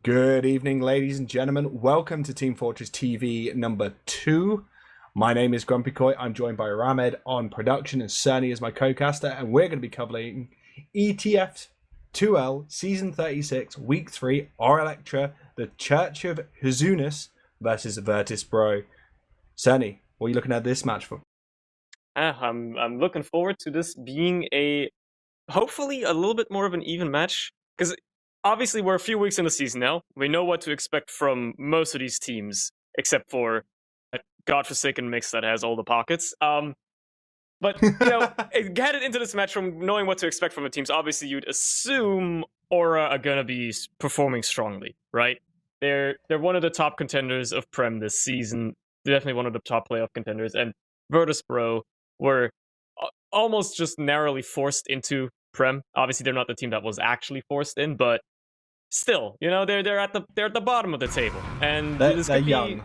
Good evening, ladies and gentlemen. Welcome to Team Fortress TV number 2. My name is GrumpyKoi. I'm joined by Rahmed on production and Surny is my co-caster, and we're going to be covering ETF2L Season 36, Week 3, or Electra, the Church of Hazunas versus Virtus.Bro. Surny, what are you looking at this match for? I'm looking forward to this being hopefully a little bit more of an even match, because obviously we're a few weeks in the season now. We know what to expect from most of these teams, except for a godforsaken mix that has all the pockets. But headed into this match from knowing what to expect from the teams, obviously you'd assume Aura are gonna be performing strongly, right? They're one of the top contenders of Prem this season. They're definitely one of the top playoff contenders, and Virtus.Bro were almost just narrowly forced into Prem. Obviously, they're not the team that was actually forced in, but still, they're at the bottom of the table, and they're young.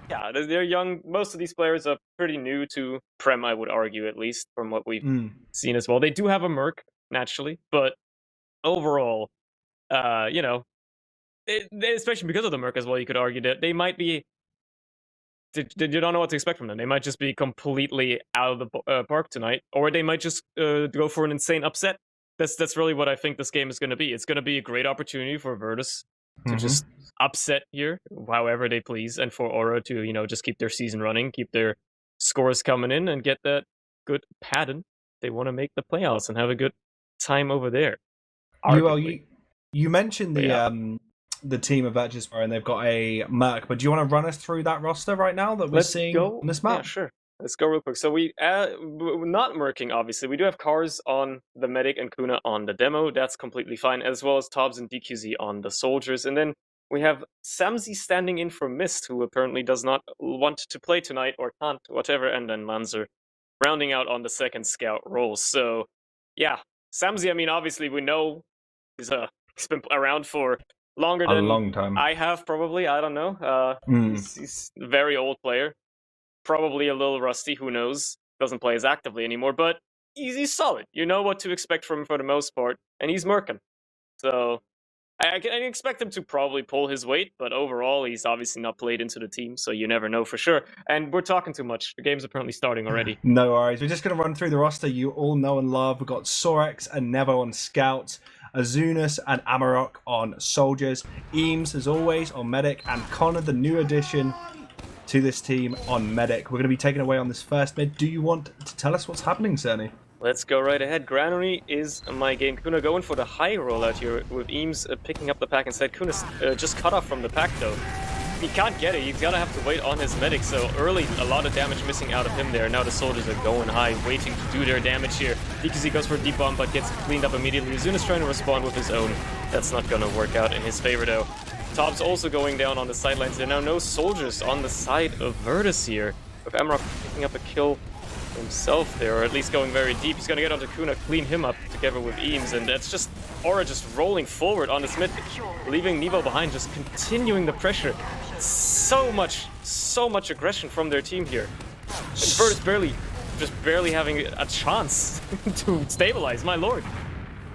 Yeah, they're young. Most of these players are pretty new to Prem, I would argue, at least from what we've seen as well. They do have a Merc naturally, but overall, especially because of the Merc as well, you could argue that they might be. You don't know what to expect from them. They might just be completely out of the park tonight, or they might just go for an insane upset. That's really what I think this game is going to be. It's going to be a great opportunity for Virtus to just upset here, however they please, and for Aura to just keep their season running, keep their scores coming in, and get that good pattern. They want to make the playoffs and have a good time over there. You mentioned the team of Virtus.Bro, and they've got a Merc, but do you want to run us through that roster right now that we're seeing in this match? Yeah, sure. Let's go real quick. So we're not merking, obviously. We do have Cars on the Medic and Kuna on the Demo. That's completely fine, as well as Tobbs and DQZ on the Soldiers. And then we have Samzi standing in for Mist, who apparently does not want to play tonight, or can't, whatever, and then Lanzer rounding out on the second scout role. So, yeah, Samzi, I mean, obviously we know he's been around for longer than a long time. I have, probably. I don't know. He's a very old player. Probably a little rusty, who knows? Doesn't play as actively anymore, but he's solid. You know what to expect from him for the most part, and he's merkin. So I expect him to probably pull his weight, but overall, he's obviously not played into the team, so you never know for sure. And we're talking too much. The game's apparently starting already. No worries. We're just going to run through the roster you all know and love. We've got Sorex and Nevo on Scouts, Hazunas and Amarok on Soldiers, Eames, as always, on Medic, and Connor, the new addition to this team, on Medic. We're going to be taking away on this first mid. Do you want to tell us what's happening, Surny? Let's go right ahead. Granary is my game. Kuna going for the high rollout here with Eames picking up the pack instead. Kuna's just cut off from the pack though. He can't get it. He's gonna have to wait on his Medic. So early, a lot of damage missing out of him there. Now the Soldiers are going high, waiting to do their damage here. DQZ goes for a deep bomb, but gets cleaned up immediately. Zuna's trying to respond with his own. That's not gonna work out in his favor though. Tobbs also going down on the sidelines. There are now no Soldiers on the side of Virtus here, with Amarok picking up a kill himself there, or at least going very deep. He's going to get onto Kuna, clean him up together with Eames, and that's just Aura just rolling forward on this mid, leaving Nevo behind, just continuing the pressure. So much aggression from their team here. And Virtus barely having a chance to stabilize, my lord.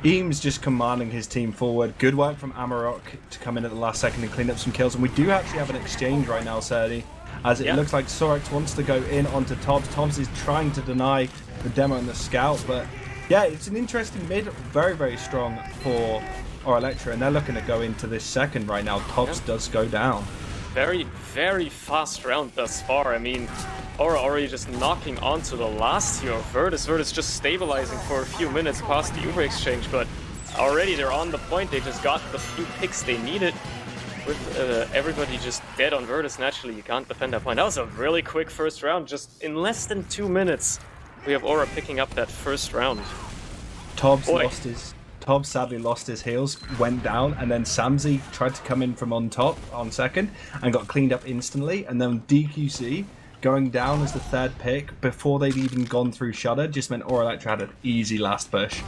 Eames just commanding his team forward. Good work from Amarok to come in at the last second and clean up some kills. And we do actually have an exchange right now, Surny, as it looks like Sorex wants to go in onto Tobbs. Tobbs is trying to deny the Demo and the Scout, but yeah, it's an interesting mid. Very, very strong for our Electra, and they're looking to go into this second right now. Tobbs does go down. Very, very fast round thus far. I mean, Aura already just knocking onto the last here of Virtus. Virtus just stabilizing for a few minutes past the Uber exchange, but already they're on the point. They just got the few picks they needed. With everybody just dead on Virtus, naturally you can't defend that point. That was a really quick first round. Just in less than 2 minutes, we have Aura picking up that first round. Tobbs sadly lost his heals, went down, and then Samzi tried to come in from on top on second and got cleaned up instantly. And then DQC going down as the third pick before they'd even gone through Shudder just meant Aura Electra had an easy last push.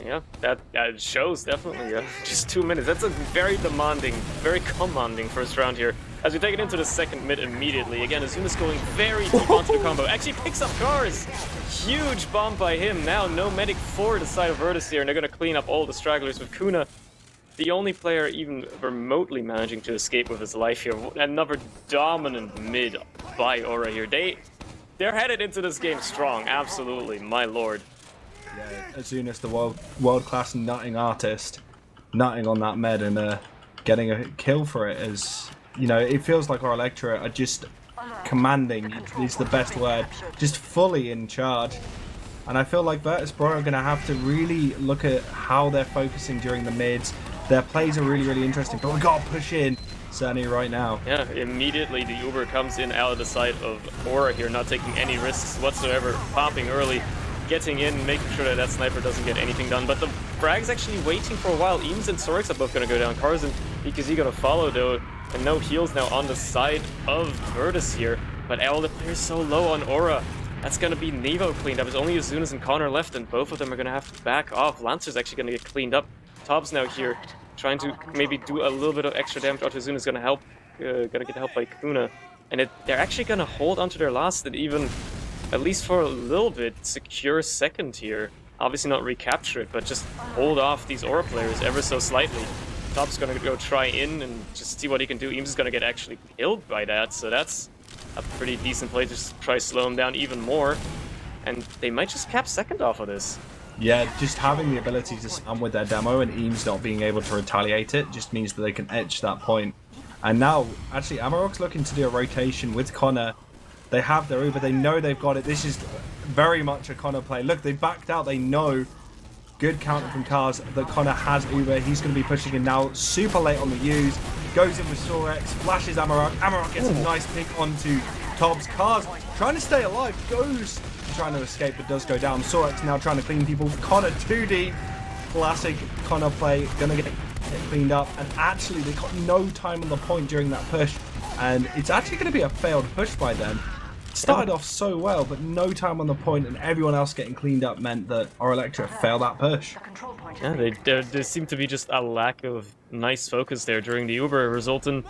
Yeah, that shows definitely. Just 2 minutes. That's a very demanding, very commanding first round here. As we take it into the second mid immediately. Again, Azuna's going very deep onto the combo. Actually picks up Cars. Huge bomb by him. Now no Medic for the side of Virtus here, and they're going to clean up all the stragglers with Kuna the only player even remotely managing to escape with his life here. Another dominant mid by Aura here. They're headed into this game strong, absolutely, my lord. Yeah, Azunas, the world-class nutting artist, nutting on that med and getting a kill for it. As you know, it feels like our Electra are just commanding, is the best word, just fully in charge. And I feel like Virtus.Bro are going to have to really look at how they're focusing during the mids. Their plays are really interesting, but we got to push in Surny right now. Yeah, immediately the Uber comes in out of the side of Aura here, not taking any risks whatsoever, popping early, getting in, making sure that sniper doesn't get anything done. But the frag's actually waiting for a while. Eames and Sorix are both going to go down. Karzen, because he's going to follow though, and no heals now on the side of Virtus here. But all the players so low on Aura. That's going to be Nevo cleaned up. There's only Azunas and Connor left, and both of them are going to have to back off. Lancer's actually going to get cleaned up. Tob's now here, trying to maybe do a little bit of extra damage. Azuna's going to help, going to get helped by Kuna. And they're actually going to hold onto their last and even, at least for a little bit, secure second here. Obviously not recapture it, but just hold off these Aura players ever so slightly. Tob's going to go try in and just see what he can do. Eames is going to get actually killed by that, so that's a pretty decent play to just try slow him down even more. And they might just cap second off of this. Yeah, just having the ability to spam with their demo and Eames not being able to retaliate it just means that they can edge that point. And now, actually, Amarok's looking to do a rotation with Connor. They have their Uber, they know they've got it. This is very much a Connor play. Look, they backed out, they know. Good counter from Cars that Connor has Uber. He's going to be pushing in now, super late on the use. Goes in with Sorex, flashes Amarok. Amarok gets a nice pick onto Tob's. Cars trying to stay alive, goes trying to escape but does go down. Sorex now trying to clean people. Connor 2D, classic Connor play, going to get cleaned up. And actually they got no time on the point during that push. And it's actually going to be a failed push by them. Started off so well, but no time on the point, and everyone else getting cleaned up meant that our Electra failed that push. Yeah, there seemed to be just a lack of nice focus there during the Uber, resulting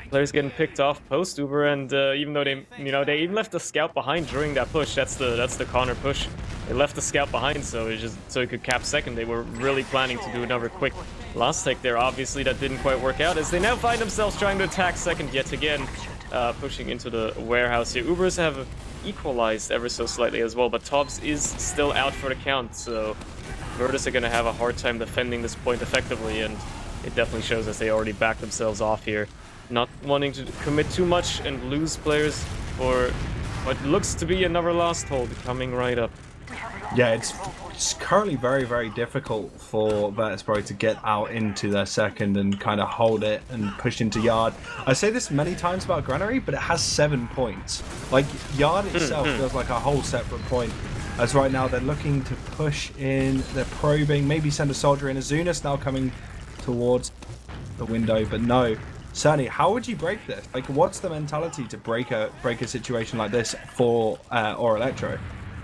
players getting picked off post Uber, and even though they even left the scout behind during that push. That's the Connor push. They left the scout behind, so it could cap second. They were really planning to do another quick last take there. Obviously, that didn't quite work out, as they now find themselves trying to attack second yet again. Pushing into the warehouse here. Ubers have equalized ever so slightly as well, but Tobbs is still out for the count, so Virtus are going to have a hard time defending this point effectively, and it definitely shows as they already backed themselves off here. Not wanting to commit too much and lose players for what looks to be another last hold coming right up. Yeah, it's currently very difficult for Virtus.Bro to get out into their second and kind of hold it and push into Yard. I say this many times about Granary, but it has 7 points. Like, Yard itself feels like a whole separate point. As right now they're looking to push in, they're probing, maybe send a soldier in. Azunas now coming towards the window, but no. Surny, how would you break this? Like, what's the mentality to break a situation like this for or Electro?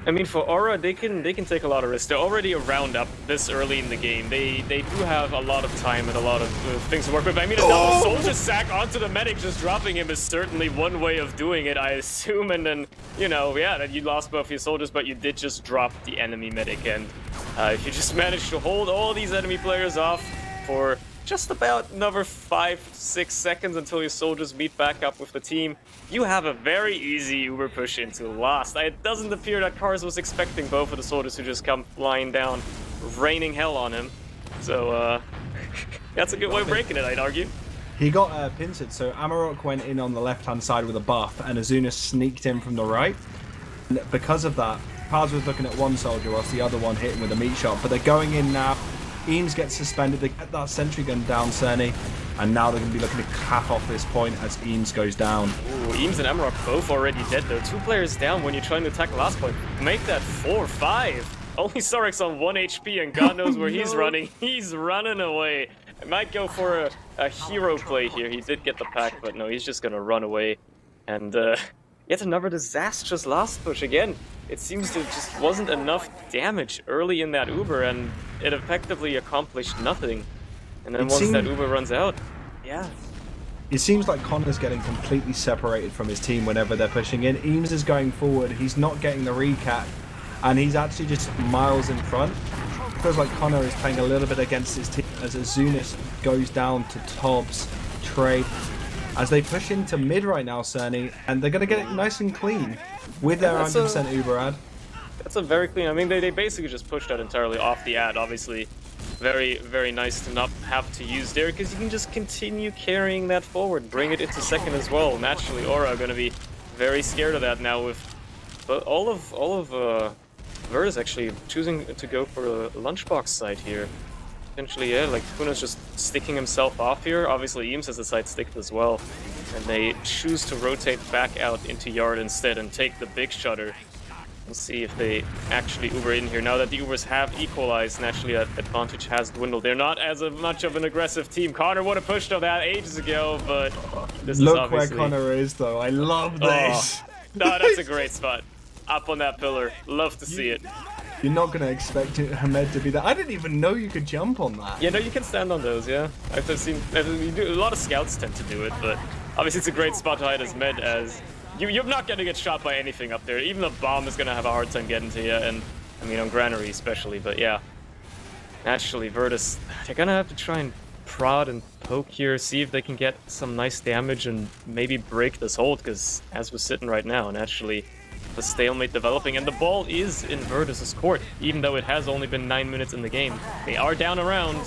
I mean, for Aura, they can take a lot of risks. They're already a round up this early in the game. They do have a lot of time and a lot of things to work with. I mean, a soldier sack onto the medic, just dropping him is certainly one way of doing it, I assume. And then, you know, yeah, that you lost both your soldiers, but you did just drop the enemy medic. And if you just manage to hold all these enemy players off for just about another 5-6 seconds until your soldiers meet back up with the team, you have a very easy Uber push into last. It doesn't appear that Cars was expecting both of the soldiers to just come flying down, raining hell on him. So, that's a good way of breaking it, I'd argue. He got pincered, so Amarok went in on the left-hand side with a buff, and Azunas sneaked in from the right. And because of that, Paz was looking at one soldier whilst the other one hit him with a meat shot, but they're going in now. Eames gets suspended, they get that sentry gun down, Surny, and now they're going to be looking to cap off this point as Eames goes down. Ooh, Eames and Amarok both already dead though. 2 players down when you're trying to attack the last point. Make that 4-5. Only Sorix on 1 HP, and God knows where he's running. He's running away. I might go for a hero play here. He did get the pack, but no, he's just going to run away. And yet another disastrous last push again. It seems there just wasn't enough damage early in that Uber, and it effectively accomplished nothing. And then once that Uber runs out, yeah. It seems like Connor's getting completely separated from his team whenever they're pushing in. Eames is going forward, he's not getting the recap, and he's actually just miles in front. feels like Connor is playing a little bit against his team as Azunis goes down to Tobbs trade. As they push into mid right now, Surny, and they're going to get it nice and clean with their 100% Uber ad. That's a very clean. I mean, they basically just pushed that entirely off the ad. Obviously, very, very nice to not have to use there because you can just continue carrying that forward, bring it into second as well. Naturally, Aura are going to be very scared of that now with, but all of Virtus actually choosing to go for a lunchbox side here. Potentially, yeah, like Kuna's just sticking himself off here. Obviously, Eames has a side stick as well. And they choose to rotate back out into yard instead and take the big shutter. We'll see if they actually Uber in here. Now that the Ubers have equalized, naturally that advantage has dwindled. They're not as much of an aggressive team. Connor would have pushed on that ages ago, but this is obviously... Look where Connor is, though. I love this. Oh, no, that's a great spot. Up on that pillar. Love to see it. You're not going to expect Rahmed to be there. I didn't even know you could jump on that. Yeah, no, you can stand on those, yeah. I've seen... a lot of scouts tend to do it, but obviously it's a great spot to hide as Med as... You're not going to get shot by anything up there. Even the bomb is going to have a hard time getting to you, and I mean on Granary especially, but yeah. Naturally, Virtus, they're going to have to try and prod and poke here, see if they can get some nice damage and maybe break this hold, because as we're sitting right now, naturally, the stalemate developing, and the ball is in Virtus' court, even though it has only been 9 minutes in the game. They are down a round,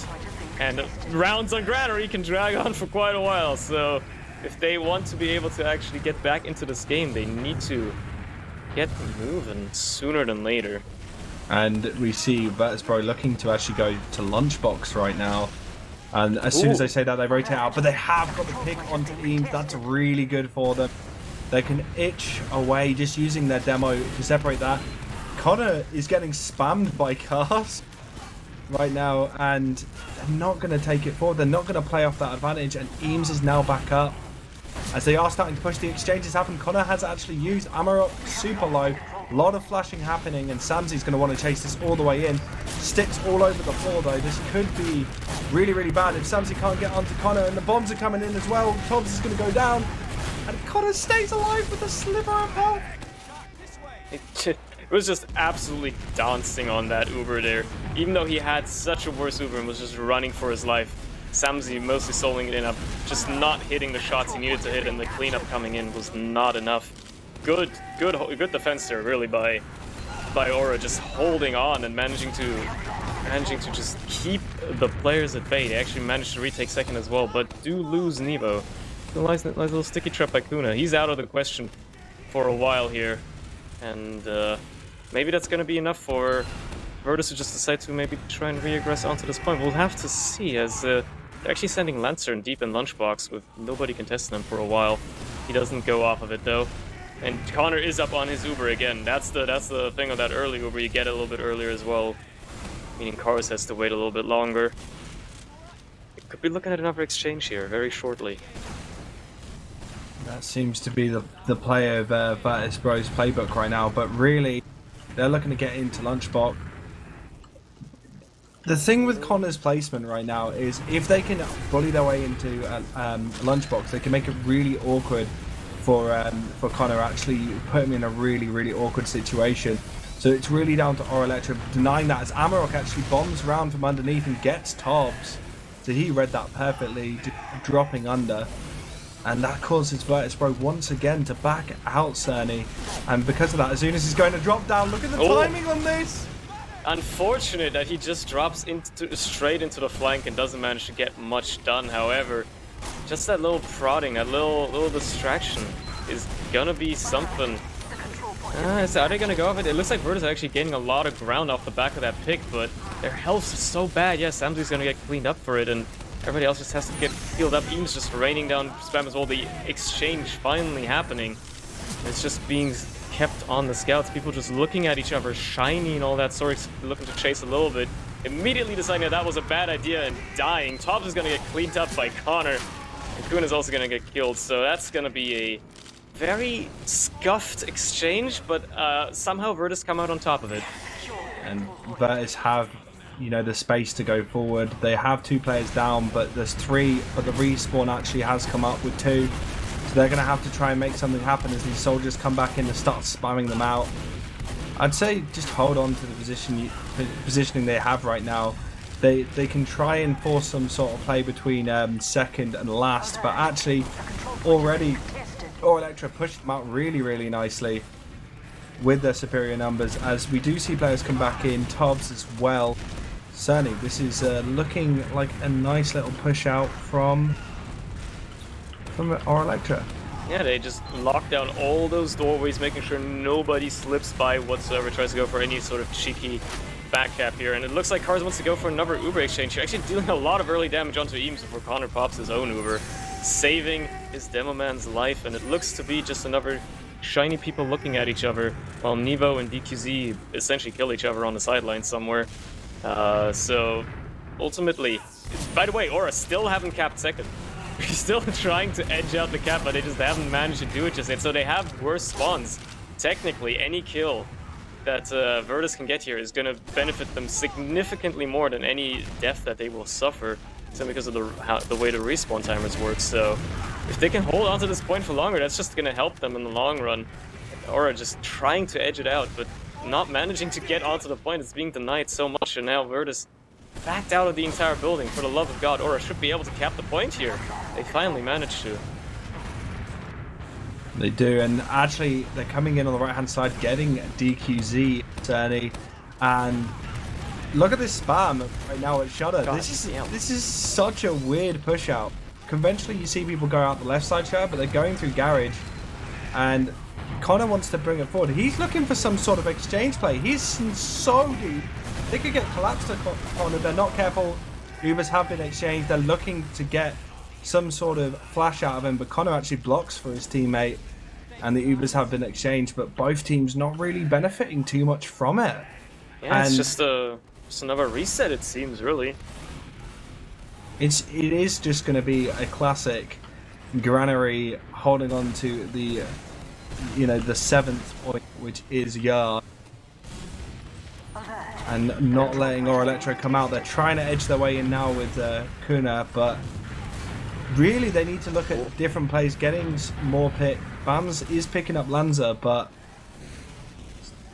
and rounds on Granary can drag on for quite a while, so if they want to be able to actually get back into this game, they need to get moving sooner than later. And we see Virtus.Bro looking to actually go to lunchbox right now. And as soon as they say that, they rotate out. But they have got the pick onto Eames. That's really good for them. They can itch away just using their demo to separate that. Connor is getting spammed by cars right now, and they're not going to take it forward. They're not going to play off that advantage, and Eames is now back up. As they are starting to push, the exchanges happen. Connor has actually used Amarok super low. A lot of flashing happening, and Samsy's going to want to chase this all the way in. Sticks all over the floor, though. This could be really, really bad if Samsy can't get onto Connor, and the bombs are coming in as well. Tobbs is going to go down, and Connor stays alive with a sliver of health. It was just absolutely dancing on that Uber there. Even though he had such a worse Uber and was just running for his life, Samsy mostly soloing it in up, just not hitting the shots he needed to hit, and the cleanup coming in was not enough. Good defense there, really, by Aura, just holding on and managing to just keep the players at bay. They actually managed to retake second as well, but do lose Nevo. A nice little sticky trap by Kuna. He's out of the question for a while here, and maybe that's going to be enough for Virtus to just decide to maybe try and re-aggress onto this point. We'll have to see, as they're actually sending Lancer deep in lunchbox with nobody contesting him for a while. He doesn't go off of it though. And Connor is up on his Uber again. That's the thing of that early Uber. You get it a little bit earlier as well, meaning Cars has to wait a little bit longer. We could be looking at another exchange here very shortly. That seems to be the play of Virtus.Bro's playbook right now, but really, they're looking to get into lunchbox. The thing with Connor's placement right now is if they can bully their way into lunchbox, they can make it really awkward for Connor, actually put him in a really, really awkward situation. So it's really down to elektro denying that, as Amarok actually bombs around from underneath and gets Tobbs. So he read that perfectly, dropping under. And that causes Virtus.Bro once again to back out Surny. And because of that, Azunis is going to drop down. Look at the timing on this! Unfortunate that he just drops straight into the flank and doesn't manage to get much done. However, just that little prodding, that little distraction is gonna be something. Are they gonna go off it? It looks like Virtus are actually gaining a lot of ground off the back of that pick, but their health is so bad. Yes, Samsy's gonna get cleaned up for it, and everybody else just has to get healed up. Eames just raining down spam as well. The exchange finally happening. It's just being kept on the scouts. People just looking at each other, shiny and all that sort, looking to chase a little bit. Immediately deciding that was a bad idea and dying. Tobbs is gonna get cleaned up by Connor. And Kuhn is also going to get killed, so that's going to be a very scuffed exchange, but somehow Virtus come out on top of it. And Virtus have, you know, the space to go forward. They have 2 players down, but there's 3, but the respawn actually has come up with 2. So they're going to have to try and make something happen as these soldiers come back in and start spamming them out. I'd say just hold on to the positioning they have right now. They can try and force some sort of play between second and last, but actually already elektro pushed them out really nicely with their superior numbers, as we do see players come back in, Tobbs as well. Surny, this is looking like a nice little push out from elektro. Yeah, they just lock down all those doorways, making sure nobody slips by whatsoever, tries to go for any sort of cheeky backcap here. And it looks like Cars wants to go for another Uber exchange here, actually dealing a lot of early damage onto Eames before Connor pops his own Uber, saving his demo man's life. And it looks to be just another shiny people looking at each other, while Nevo and DQZ essentially kill each other on the sideline somewhere. So ultimately, by the way, Aura still haven't capped second. We're still trying to edge out the cap, but they just haven't managed to do it just yet. So they have worse spawns. Technically, any kill that Virtus can get here is going to benefit them significantly more than any death that they will suffer, simply because of the way the respawn timers work. So if they can hold on to this point for longer, that's just going to help them in the long run. Aura just trying to edge it out, but not managing to get onto the point. It's being denied so much, and now Virtus backed out of the entire building. For the love of God, Aura should be able to cap the point here. They finally managed to. They do, and actually they're coming in on the right hand side, getting DQZ, Surny, and look at this spam right now at Shudder. This is such a weird push out. Conventionally you see people go out the left side Shudder, but they're going through garage, and Connor wants to bring it forward. He's looking for some sort of exchange play. He's so deep. They could get collapsed at Connor. They're not careful. Ubers have been exchanged. They're looking to get some sort of flash out of him, but Connor actually blocks for his teammate, and the Ubers have been exchanged, but both teams not really benefiting too much from it. Yeah, and it's just another reset, it seems, really. It is just going to be a classic Granary holding on to the the 7th point, which is yard, and not letting elektro come out. They're trying to edge their way in now with Kuna, but really they need to look at different plays, getting more pick. Bams is picking up Lanza, but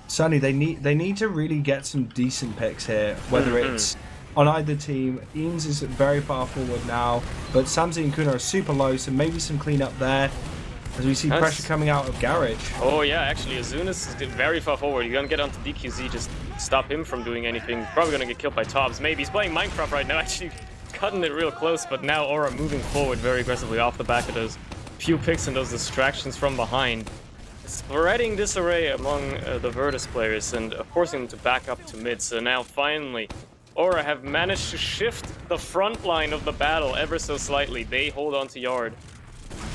Surny, they need to really get some decent picks here, whether it's on either team. Eames is very far forward now, but Samzy and Kuna are super low, so maybe some cleanup there. As we see pressure coming out of garage. Oh yeah, actually, Azunas is very far forward. You're gonna get onto DQZ, just stop him from doing anything. Probably gonna get killed by Tobbs. Maybe he's playing Minecraft right now, actually cutting it real close, but now Aura moving forward very aggressively off the back of those few picks and those distractions from behind. Spreading disarray among the Virtus players and forcing them to back up to mid. So now finally, Aura have managed to shift the front line of the battle ever so slightly. They hold on to yard.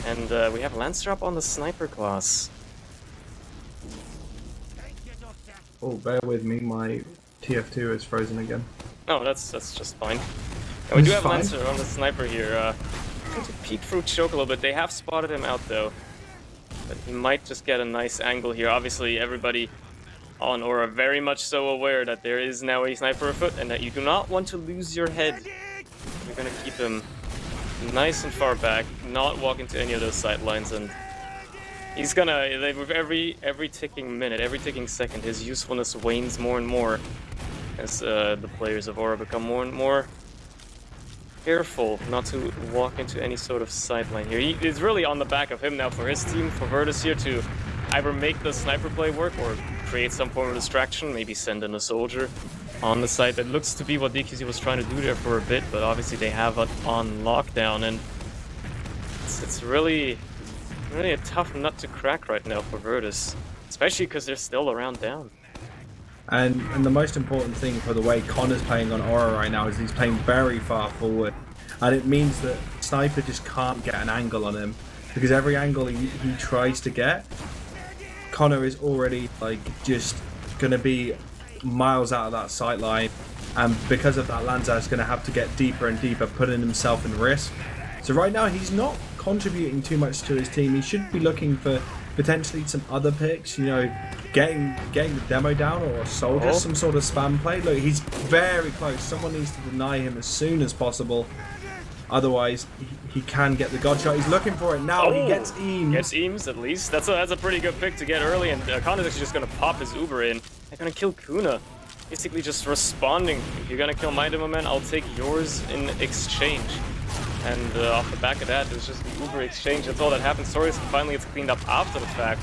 And we have Lancer up on the sniper class. Oh, bear with me, my TF2 is frozen again. Oh, that's just fine. And we do have Lancer on the sniper here. Trying to peek through choke a little bit. They have spotted him out though. But he might just get a nice angle here. Obviously, everybody on Aura very much so aware that there is now a sniper afoot and that you do not want to lose your head. You're gonna keep him nice and far back, not walk into any of those sight lines, and he's gonna, with every ticking minute, every ticking second, his usefulness wanes more and more as the players of Aura become more and more careful not to walk into any sort of sight line here. It's really on the back of him now for his team, for Virtus here, to either make the sniper play work or create some form of distraction, maybe send in a soldier on the site. That looks to be what DQZ was trying to do there for a bit, but obviously they have it on lockdown, and it's really a tough nut to crack right now for Virtus, especially because they're still around down. And the most important thing for the way Connor's playing on Aura right now is he's playing very far forward, and it means that Sniper just can't get an angle on him, because every angle he tries to get, Connor is already like just gonna be miles out of that sight line, and because of that, Lanza is going to have to get deeper and deeper, putting himself in risk. So right now he's not contributing too much to his team. He should be looking for potentially some other picks, getting the demo down, or a soldier, some sort of spam play. Look, he's very close. Someone needs to deny him as soon as possible, otherwise he can get the god shot. He's looking for it now. He gets Eames. Gets Eames at least. That's a pretty good pick to get early, and Connor's actually just going to pop his Uber in. They're gonna kill Kuna. Basically just responding. If you're gonna kill my demo man, I'll take yours in exchange. And off the back of that, there's just the Uber exchange. That's all that happened. Sorry, finally it's cleaned up after the fact.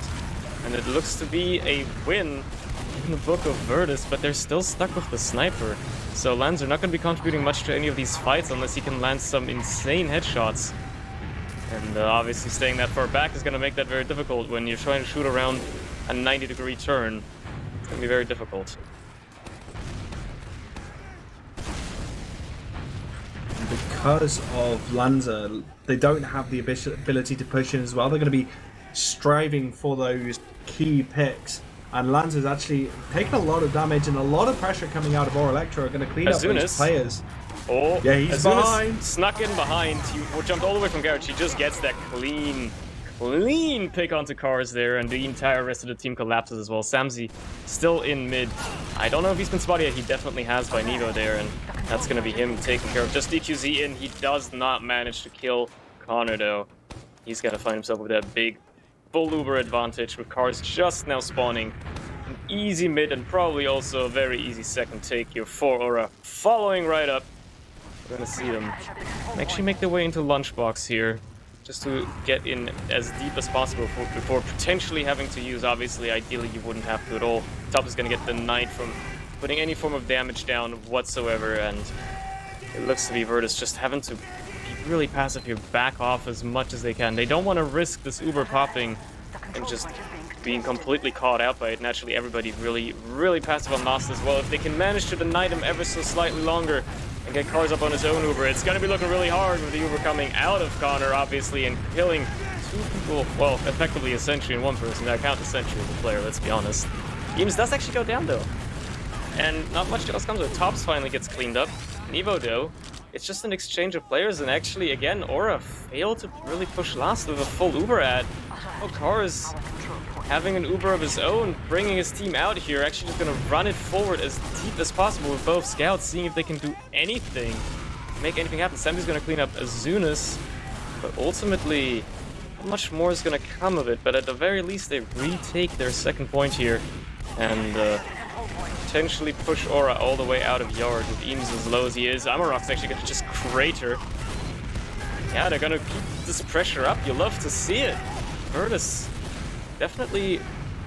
And it looks to be a win in the book of Virtus, but they're still stuck with the sniper. So Lands are not going to be contributing much to any of these fights unless he can land some insane headshots. And obviously staying that far back is going to make that very difficult when you're trying to shoot around a 90-degree turn. It's going to be very difficult. Because of Lanza, they don't have the ability to push in as well. They're going to be striving for those key picks. And Lanza's actually taking a lot of damage and a lot of pressure coming out of Elektro are going to clean up those players. Oh, yeah, he's behind. Snuck in behind. He jumped all the way from garage. He just gets that clean pick onto cars there, and the entire rest of the team collapses as well. Samzy still in mid. I don't know if he's been spotted yet. He definitely has by Nevo there, and that's going to be him taken care of. Just DQZ in. He does not manage to kill Connor, though. He's got to find himself with that big full Uber advantage with cars just now spawning. An easy mid and probably also a very easy second take here for Aura. Following right up. We're going to see them actually make their way into Lunchbox here, just to get in as deep as possible before potentially having to use. Obviously, ideally, you wouldn't have to at all. Top is going to get denied from putting any form of damage down whatsoever, and it looks to be Virtus just having to be really passive here, back off as much as they can. They don't want to risk this Uber popping and just being completely caught out by it. Naturally, everybody really passive on Nost as well. If they can manage to deny him ever so slightly longer and get cars up on his own Uber, it's going to be looking really hard with the Uber coming out of Connor, obviously, and killing two people. Well, effectively a Sentry and one person. I count the Sentry as a player, let's be honest. Eames does actually go down, though. And not much else comes with it. Tops finally gets cleaned up. Nevo, though, it's just an exchange of players, and actually, again, Aura failed to really push last with a full Uber ad. Oh, Cars having an Uber of his own, bringing his team out here, actually just going to run it forward as deep as possible with both scouts, seeing if they can do anything, make anything happen. Sam's going to clean up Azunas, but ultimately, not much more is going to come of it, but at the very least, they retake their second point here, and potentially push Aura all the way out of yard with Eames as low as he is. Amarok's actually going to just crater. Yeah, they're going to keep this pressure up. You love to see it. Virtus definitely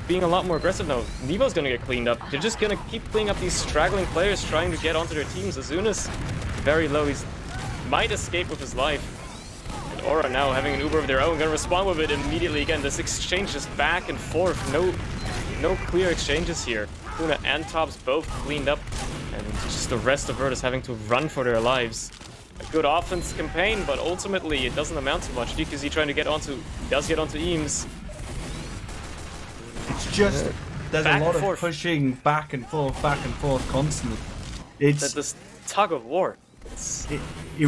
being a lot more aggressive now. Nevo's going to get cleaned up. They're just going to keep cleaning up these straggling players trying to get onto their teams. Azunas very low. He might escape with his life. And Aura now having an Uber of their own, going to respond with it immediately. Again, this exchange just back and forth. No clear exchanges here. Kuna and Tops both cleaned up, and just the rest of Virtus having to run for their lives. A good offense campaign, but ultimately it doesn't amount to much. DQZ trying to does get onto Eames. It's just, there's a lot of pushing back and forth constantly. It's this tug of war. It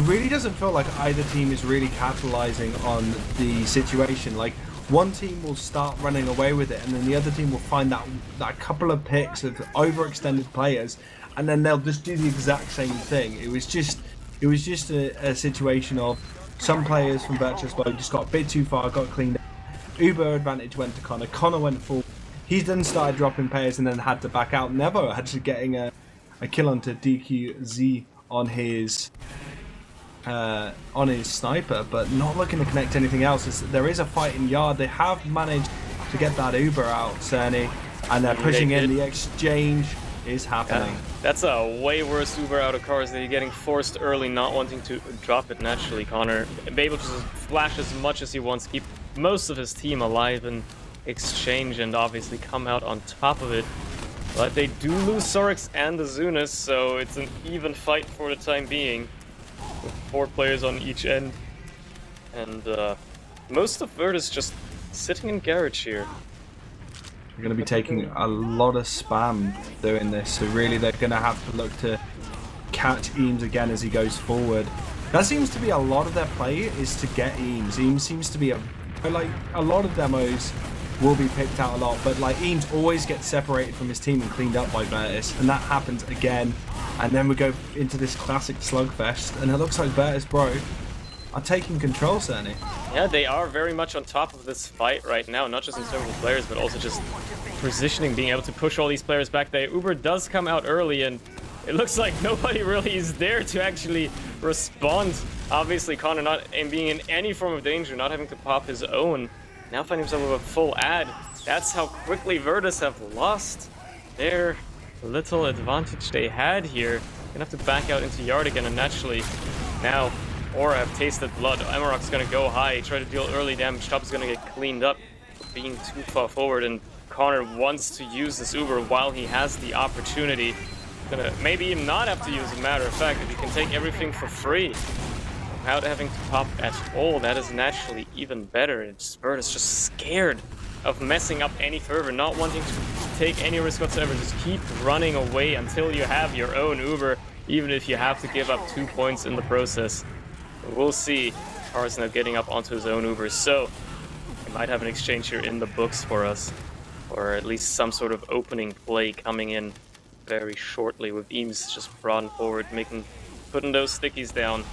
really doesn't feel like either team is really capitalizing on the situation. Like, one team will start running away with it, and then the other team will find that couple of picks of overextended players, and then they'll just do the exact same thing. It was just a situation of some players from Virtus.Bro just got a bit too far, got cleaned up. Uber advantage went to Connor. Connor went full. He then started dropping players and then had to back out. Nevo actually getting a kill onto DQZ on his sniper, but not looking to connect anything else. There is a fight in yard. They have managed to get that Uber out, Surny, and they're pushing in. The exchange is happening. That's a way worse Uber out of cars. They're getting forced early, not wanting to drop it naturally. Connor be able to just flash as much as he wants, keep most of his team alive in exchange, and obviously come out on top of it. But they do lose Sorix and Azunas, so it's an even fight for the time being, with 4 players on each end. And most of Virtus just sitting in garage here. They're going to be taking a lot of spam doing this, so really they're going to have to look to catch Eames again as he goes forward. That seems to be a lot of their play, is to get Eames. Eames seems to be like a lot of demos will be picked out a lot, but like Eames always gets separated from his team and cleaned up by Virtus, and that happens again. And then we go into this classic slugfest, and it looks like Virtus.Bro are taking control, Surny. Yeah, they are very much on top of this fight right now, not just in terms of players, but also just positioning, being able to push all these players back. The Uber does come out early, and it looks like nobody really is there to actually respond. Obviously, Connor not being in any form of danger, not having to pop his own. Now finding himself with a full ad. That's how quickly Virtus have lost their little advantage they had here. Gonna have to back out into yard again, and naturally, now Aura have tasted blood. Amarok's gonna go high, try to deal early damage. Top is gonna get cleaned up for being too far forward, and Connor wants to use this Uber while he has the opportunity. Gonna maybe even not have to use, as a matter of fact, if he can take everything for free without having to pop at all, that is naturally even better. It's Virtus just scared of messing up any further, not wanting to take any risk whatsoever. Just keep running away until you have your own Uber, even if you have to give up 2 points in the process. We'll see. Kara's now getting up onto his own Uber, so we might have an exchange here in the books for us, or at least some sort of opening play coming in very shortly, with Eames just broaden forward, putting those stickies down,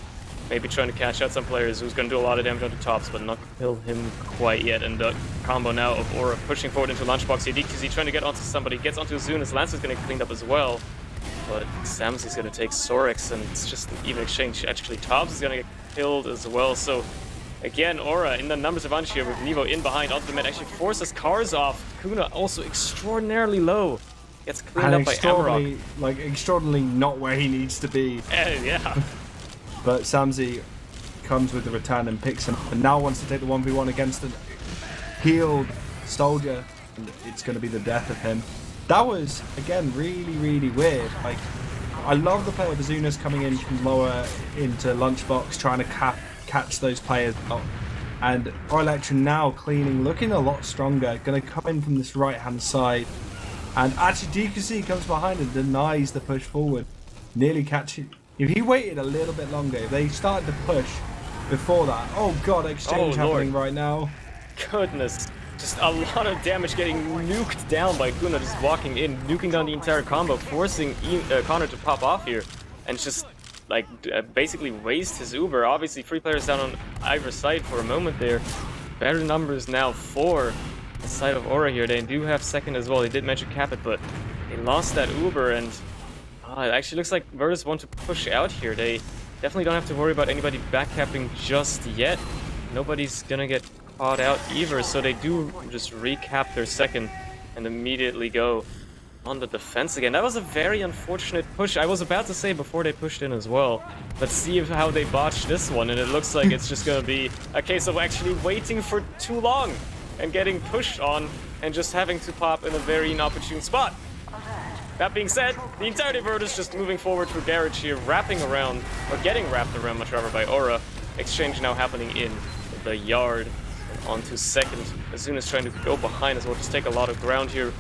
maybe trying to catch out some players who's going to do a lot of damage on the tops, but not kill him quite yet. And the combo now of Aura pushing forward into Lunchbox here. DQZ trying to get onto somebody, gets onto Zune as Lancer's going to get cleaned up as well. But Samsy's going to take Sorex, and it's just an even exchange. Actually, Tobbs is going to get killed as well. So again, Aura in the numbers advantage here with Nevo in behind onto the mid, actually forces cars off. Kuna also extraordinarily low. Gets cleaned up by Amarok. Like, extraordinarily not where he needs to be. Yeah. But Samsy comes with the return and picks him up, and now wants to take the 1v1 against a healed soldier, and it's going to be the death of him. That was, again, really weird. Like, I love the play of Azunas coming in from lower into Lunchbox, trying to catch those players out. And Elektro now cleaning, looking a lot stronger, going to come in from this right-hand side. And actually, DQC comes behind and denies the push forward, nearly catching. If he waited a little bit longer, if they started to push before that, oh god, exchange happening right now. Goodness, just a lot of damage getting nuked down by Kuna, just walking in, nuking down the entire combo, forcing Connor to pop off here, and just like basically waste his Uber. Obviously, 3 players down on either side for a moment there. Better numbers now for the side of Aura here. They do have second as well. They did mention cap it, but they lost that Uber, and it actually looks like Virtus want to push out here. They definitely don't have to worry about anybody backcapping just yet. Nobody's gonna get caught out either, so they do just recap their second and immediately go on the defense again. That was a very unfortunate push. I was about to say before they pushed in as well. Let's see how they botch this one, and it looks like it's just gonna be a case of actually waiting for too long and getting pushed on and just having to pop in a very inopportune spot. That being said, the entirety of Virtus just moving forward through Garage here, wrapping around, or getting wrapped around much rather by Aura. Exchange now happening in the yard. And onto second. Azuna's trying to go behind as well, just take a lot of ground here.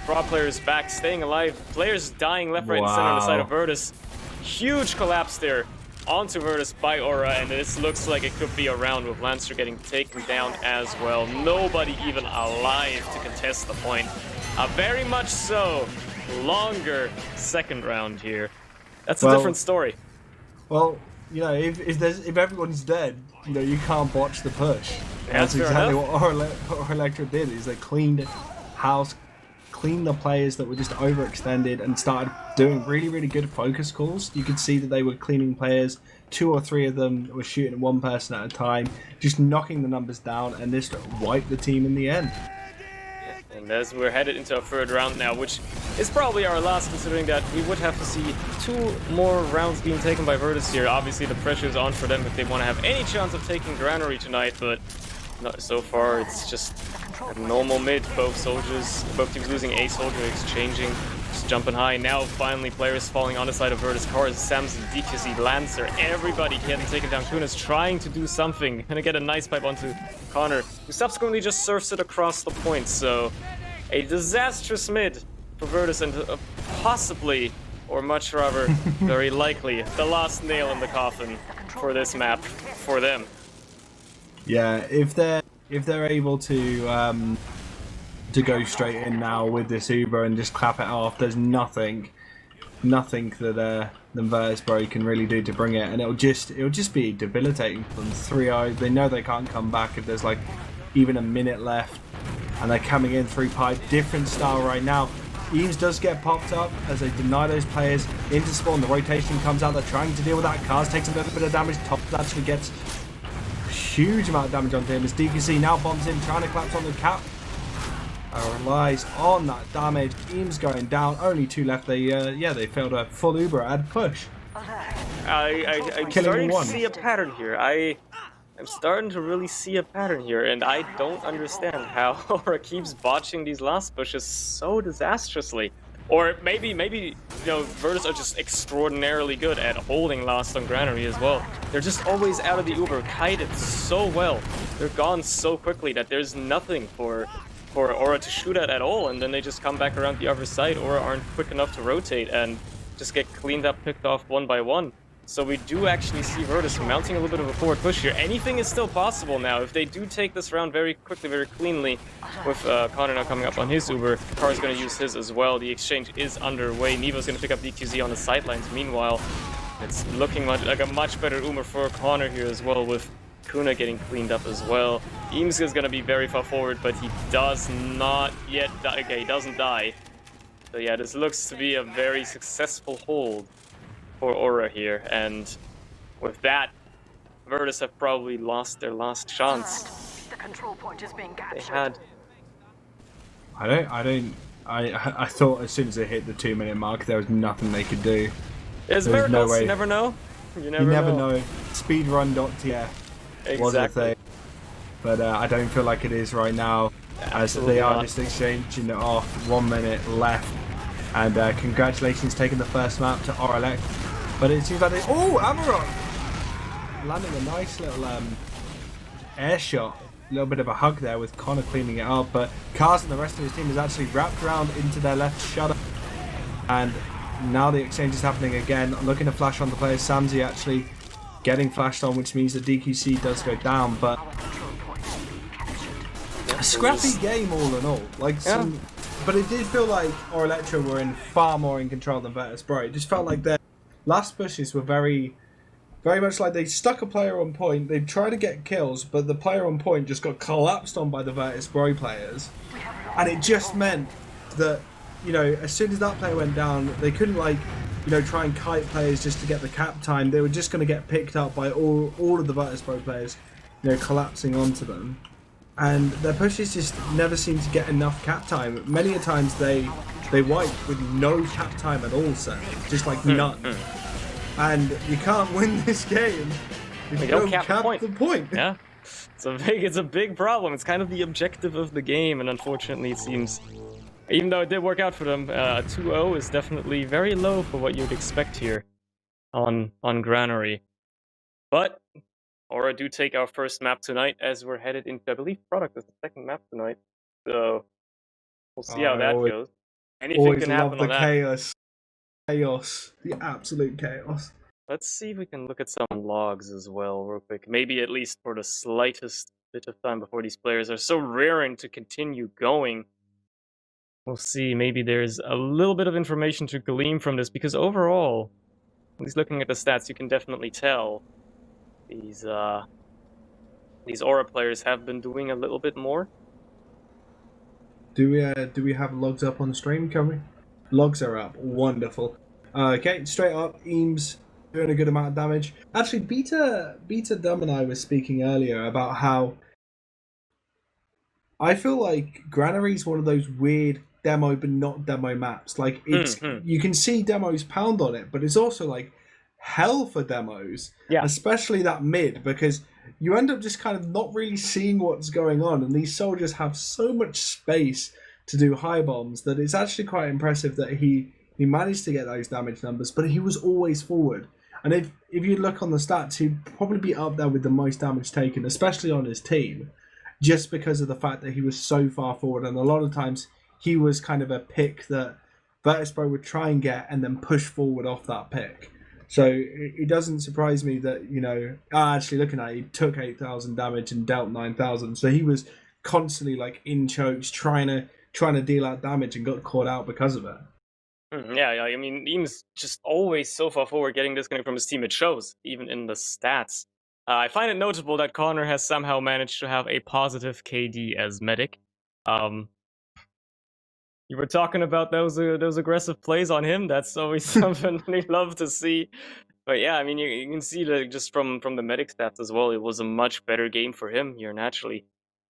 Fraud players back, staying alive. Players dying left, right, and center on the side of Virtus. Huge collapse there onto Virtus by Aura, and this looks like it could be a round with Lancer getting taken down as well. Nobody even alive to contest the point. Very much so. Longer second round here. That's a different story. Well, you know, if everyone's dead, you know, you can't botch the push. That's exactly what Elektro did. Is they cleaned house, cleaned the players that were just overextended, and started doing really good focus calls. You could see that they were cleaning players. 2 or 3 of them were shooting at one person at a time, just knocking the numbers down, and this wiped the team in the end. And as we're headed into our third round now, which is probably our last, considering that we would have to see 2 more rounds being taken by Virtus here. Obviously, the pressure is on for them if they want to have any chance of taking Granary tonight, but not so far. It's just a normal mid. Both teams losing a soldier, exchanging, just jumping high. Now, finally, players falling on the side of Virtus. Cars, Samson, DQC, Lancer, everybody getting taken down. Kuna's trying to do something. Gonna get a nice pipe onto Connor, who subsequently just surfs it across the point. So, a disastrous mid for Virtus, and possibly, or much rather, very likely, the last nail in the coffin for this map for them. Yeah, if they're able to go straight in now with this Uber and just clap it off, there's nothing that than Virtus.Bro can really do to bring it, and it'll just be debilitating for them. 3-0. They know they can't come back if there's like even a minute left, and they're coming in through pipe. Different style right now. Eames does get popped up as they deny those players into spawn. The rotation comes out. They're trying to deal with that. Cars takes a little bit of damage. Top actually gets a huge amount of damage onto him as DQC now bombs in, trying to collapse on the cap. Relies on that damage. Eames going down. Only 2 left. They failed a full Uber ad push. I'm starting to see a pattern here. I'm starting to really see a pattern here, and I don't understand how Aura keeps botching these last pushes so disastrously. Or maybe Virtus are just extraordinarily good at holding last on Granary as well. They're just always out of the Uber, kited so well. They're gone so quickly that there's nothing for Aura to shoot at all, and then they just come back around the other side or aren't quick enough to rotate and just get cleaned up, picked off one by one. So we do actually see Virtus mounting a little bit of a forward push here. Anything is still possible now. If they do take this round very quickly, very cleanly, with Connor now coming up on his Uber, Carr's going to use his as well. The exchange is underway. Nevo's going to pick up DQZ on the sidelines. Meanwhile, it's looking like a much better Uber for Connor here as well, with Kuna getting cleaned up as well. Eames is going to be very far forward, but he does not yet die. Okay, he doesn't die. So yeah, this looks to be a very successful hold for Aura here, and with that, Virtus have probably lost their last chance. The control point is being captured. They had. I thought as soon as they hit the 2-minute mark, there was nothing they could do. There's miracles. No way. You never know. You never know. Speedrun.tf was a thing, but I don't feel like it is right now. Absolutely as they are not. just exchanging it off. 1 minute left, and congratulations taking the first map to Aura. But it seems like they... Oh, Amarok! Landing a nice little air shot. A little bit of a hug there with Connor cleaning it up. But Kars and the rest of his team is actually wrapped around into their left shutter. And now the exchange is happening again. Looking to flash on the players. Samzy actually getting flashed on, which means the DQC does go down. But a scrappy game all in all. But it did feel like Elektro were far more in control than Virtus.Bro. It just felt like their last pushes were very much like they stuck a player on point. They tried to get kills, but the player on point just got collapsed on by the Virtus.Bro players. And it just meant that, as soon as that player went down, they couldn't try and kite players just to get the cap time. They were just going to get picked up by all of the Virtus.Bro players, collapsing onto them. And their pushes just never seem to get enough cap time. Many a times they wipe with no cap time at all, so just like none. And you can't win this game if you don't cap the point. Yeah, it's a big problem. It's kind of the objective of the game, and unfortunately, it seems, even though it did work out for them, 2-0 is definitely very low for what you'd expect here on Granary. But Aura do take our first map tonight as we're headed into, I believe, Product is the second map tonight. So we'll see how that goes. Anything can happen on that. Chaos. The absolute chaos. Let's see if we can look at some logs as well real quick. Maybe at least for the slightest bit of time before these players are so raring to continue going. We'll see. Maybe there's a little bit of information to glean from this, because overall, at least looking at the stats, you can definitely tell these Aura players have been doing a little bit more. Do we have logs up on stream, can we? Logs are up. Wonderful. Okay, straight up, Eames doing a good amount of damage. Actually, Beta Dumb and I were speaking earlier about how I feel like Granary's one of those weird demo but not demo maps. Like you can see demos pound on it, but it's also like hell for demos. Yeah. Especially that mid, because you end up just kind of not really seeing what's going on, and these soldiers have so much space to do high bombs that it's actually quite impressive that he managed to get those damage numbers, but he was always forward. And if you look on the stats, he'd probably be up there with the most damage taken, especially on his team, just because of the fact that he was so far forward. And a lot of times he was kind of a pick that Virtus.Bro would try and get and then push forward off that pick. So it doesn't surprise me that, actually looking at it, he took 8,000 damage and dealt 9,000. So he was constantly in chokes trying to deal out damage and got caught out because of it. Yeah, I mean, Eames just always so far forward, getting disconnected from his team. It shows, even in the stats. I find it notable that Connor has somehow managed to have a positive KD as medic. Um, you were talking about those aggressive plays on him. That's always something we love to see. But yeah, I mean, you can see that just from the medic stats as well. It was a much better game for him here naturally.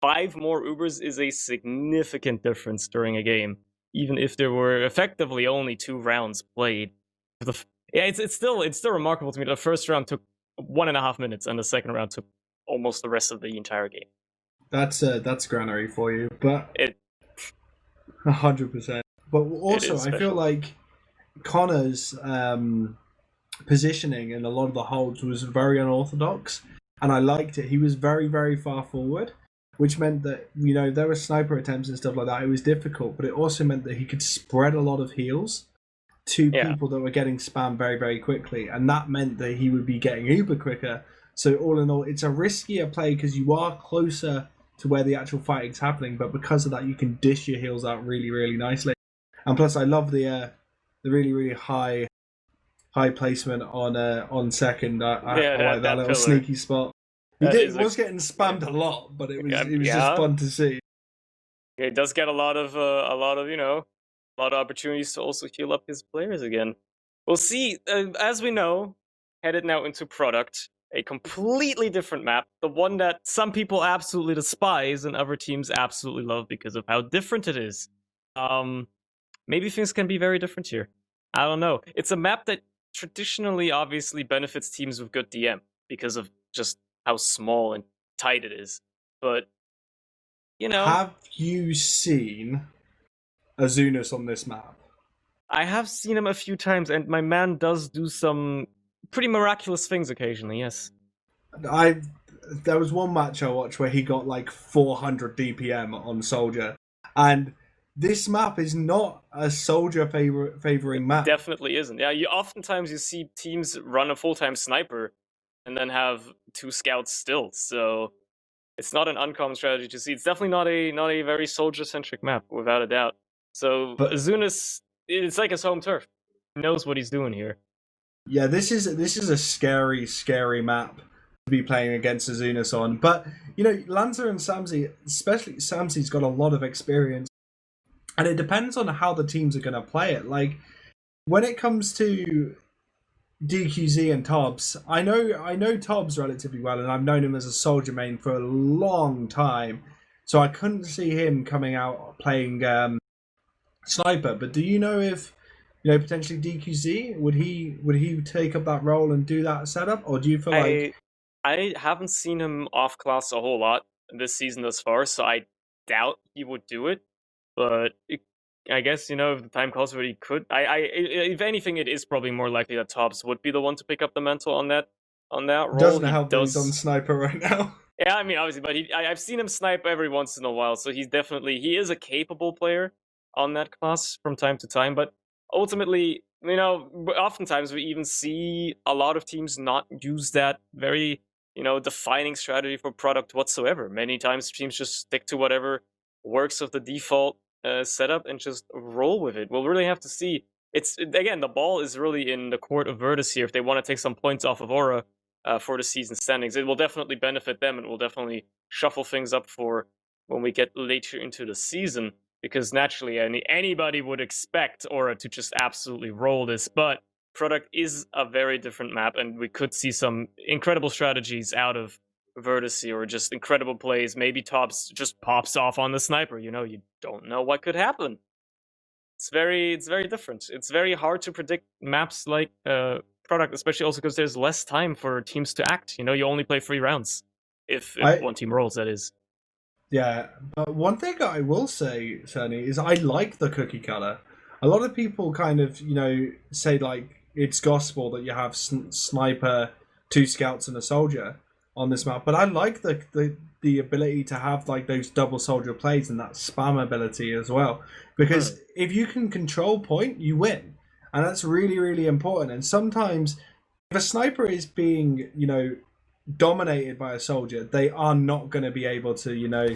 5 more Ubers is a significant difference during a game, even if there were effectively only 2 rounds played. Yeah, it's still remarkable to me that the first round took 1.5 minutes and the second round took almost the rest of the entire game. That's granary for you, but It 100%. But also, I feel like Connor's positioning in a lot of the holds was very unorthodox, and I liked it. He was very, very far forward, which meant that, you know, there were sniper attempts and stuff like that. It was difficult, but it also meant that he could spread a lot of heals to people that were getting spammed very, very quickly, and that meant that he would be getting uber quicker. So all in all, it's a riskier play because you are closer to where the actual fighting's happening, but because of that, you can dish your heals out really, really nicely. And plus, I love the really, really high placement on second. I like that little pillar. Sneaky spot. He was getting spammed a lot, but it was just fun to see. It does get a lot of opportunities to also heal up his players again. We'll see. As we know, headed now into product, a completely different map, the one that some people absolutely despise and other teams absolutely love because of how different it is. Maybe things can be very different here. I don't know. It's a map that traditionally obviously benefits teams with good DM because of just how small and tight it is. But, you know... Have you seen Azunas on this map? I have seen him a few times, and my man does do some pretty miraculous things occasionally, yes. There was one match I watched where he got like 400 DPM on Soldier, and this map is not a Soldier favoring map. Definitely isn't. Yeah, oftentimes you see teams run a full-time sniper and then have 2 scouts still, so it's not an uncommon strategy to see. It's definitely not a very Soldier-centric map, without a doubt. So Azunas, it's like his home turf. He knows what he's doing here. Yeah, this is a scary, scary map to be playing against Azunas on. But, you know, Lanza and Samsi, especially Samsi's got a lot of experience. And it depends on how the teams are going to play it. Like, when it comes to DQZ and Tobbs, I know Tobbs relatively well, and I've known him as a Soldier main for a long time. So I couldn't see him coming out playing Sniper. But do you know if, you know, potentially DQZ, would he take up that role and do that setup, or do you feel like... I haven't seen him off class a whole lot this season thus far, so I doubt he would do it. But I guess, you know, if the time calls for it, he could. If anything, it is probably more likely that Tobbs would be the one to pick up the mantle on that role. Doesn't help that he's on Sniper right now. Yeah, I mean, obviously, but I've seen him snipe every once in a while, so he is a capable player on that class from time to time. But ultimately, you know, oftentimes we even see a lot of teams not use that very, you know, defining strategy for product whatsoever. Many times teams just stick to whatever works with the default setup and just roll with it. We'll really have to see. It's, again, the ball is really in the court of Virtus here. If they want to take some points off of Aura for the season standings, it will definitely benefit them, and will definitely shuffle things up for when we get later into the season, because naturally anybody would expect Aura to just absolutely roll this, but product is a very different map, and we could see some incredible strategies out of Virtus here, or just incredible plays. Maybe Tops just pops off on the sniper. You know, you don't know what could happen. It's very different. It's very hard to predict maps like product, especially also because there's less time for teams to act. You know, you only play 3 rounds if one team rolls, that is. Yeah, but one thing I will say, Surny, is I like the cookie cutter. A lot of people kind of, you know, say like it's gospel that you have sniper, 2 scouts and a soldier on this map, but I like the ability to have like those double soldier plays and that spam ability as well, because if you can control point, you win, and that's really, really important. And sometimes if a sniper is being, you know, dominated by a soldier, they are not going to be able to, you know,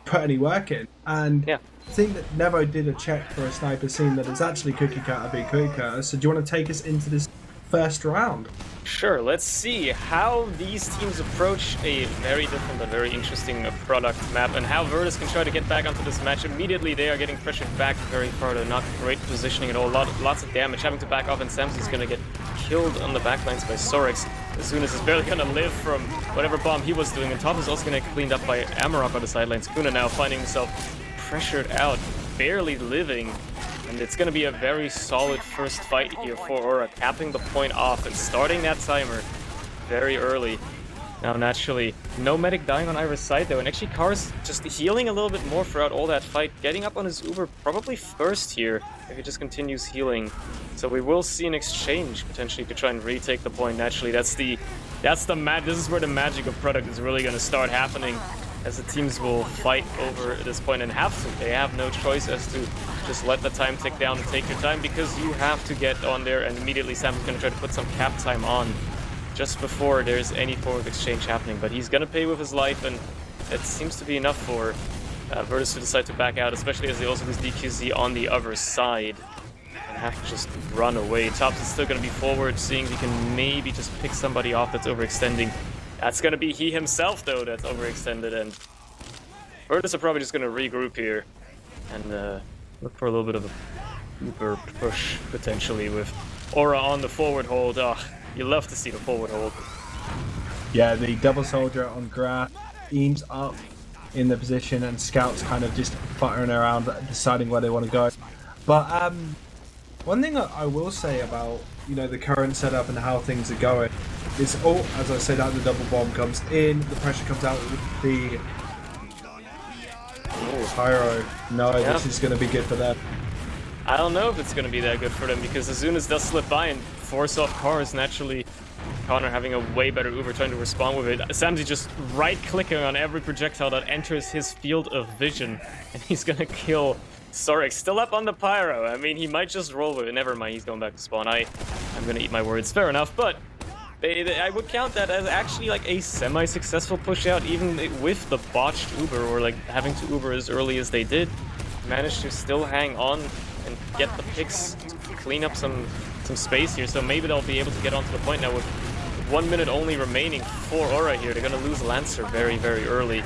put any work in. And Yeah. I think that Nevo did a check for a sniper scene that it's actually Cookie Cutter being Cookie Cutter. So do you want to take us into this first round? Sure, let's see how these teams approach a very different and very interesting product map, and how Virtus can try to get back onto this match. Immediately they are getting pressured back very far. They're not great positioning at all. Lots of damage, having to back off, and Samson's going to get killed on the backlines by Sorix as soon as he's barely going to live from whatever bomb he was doing. And top is also going to get cleaned up by Amarok on the sidelines. Kuna now finding himself pressured out, barely living. And it's going to be a very solid first fight here for Aura, capping the point off and starting that timer very early. Now, naturally, no medic dying on either side, though, and actually Cars just healing a little bit more throughout all that fight, getting up on his Uber probably first here if he just continues healing. So we will see an exchange potentially to try and retake the point. Naturally, this is where the magic of product is really going to start happening, as the teams will fight over this point and have to. They have no choice as to just let the time tick down and take your time, because you have to get on there, and immediately Sam's going to try to put some cap time on just before there's any form of exchange happening. But he's going to pay with his life, and it seems to be enough for Virtus to decide to back out, especially as they also lose DQZ on the other side and have to just run away. Tops is still going to be forward, seeing if he can maybe just pick somebody off that's overextending. That's going to be he himself, though, that's overextended, and Virtus are probably just going to regroup here and look for a little bit of a Uber push, potentially, with Aura on the forward hold. Oh, you love to see the forward hold. Yeah, the double soldier on grass, Eames up in the position, and scouts kind of just buttering around, deciding where they want to go. But one thing I will say about, you know, the current setup and how things are going is, as I said, the double bomb comes in, the pressure comes out with the pyro. No, yeah. This is going to be good for them. I don't know if it's going to be that good for them, because as soon as it does slip by and force off Cars, naturally Connor having a way better Uber trying to respond with it. Samsy just right-clicking on every projectile that enters his field of vision, and he's going to kill Sorix. Still up on the pyro. I mean, he might just roll with it. Never mind, he's going back to spawn. I'm going to eat my words. Fair enough, but I would count that as actually like a semi-successful push out, even with the botched Uber, or like having to Uber as early as they did. Managed to still hang on and get the picks to clean up some space here. So maybe they'll be able to get onto the point now with 1 minute only remaining for Aura here. They're going to lose Lancer very, very early.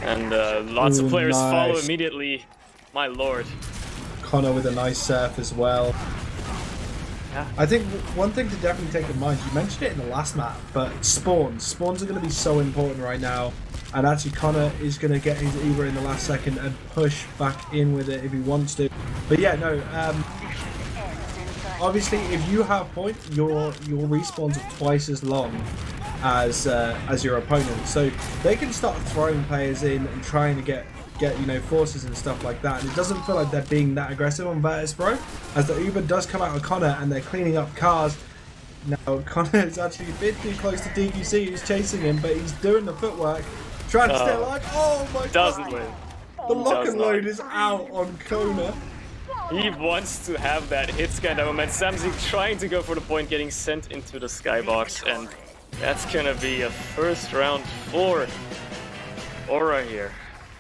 And lots of players follow immediately. My lord. Connor with a nice surf as well. Yeah. I think one thing to definitely take in mind, you mentioned it in the last map, but spawns are going to be so important right now, and actually Connor is going to get his Uber in the last second and push back in with it if he wants to. But yeah, no, obviously if you have point, your respawns are twice as long as your opponent, so they can start throwing players in and trying to get you know, forces and stuff like that, and it doesn't feel like they're being that aggressive on Virtus.Bro, as the Uber does come out of Connor and they're cleaning up cars. Now Connor is actually a bit too close to DQC, who's chasing him, but he's doing the footwork, trying to stay alive. Oh my god! Doesn't win. The lock and load is out on Kona. He wants to have that hit scan moment. Samsy trying to go for the point, getting sent into the skybox, and that's gonna be a first round for Aura here.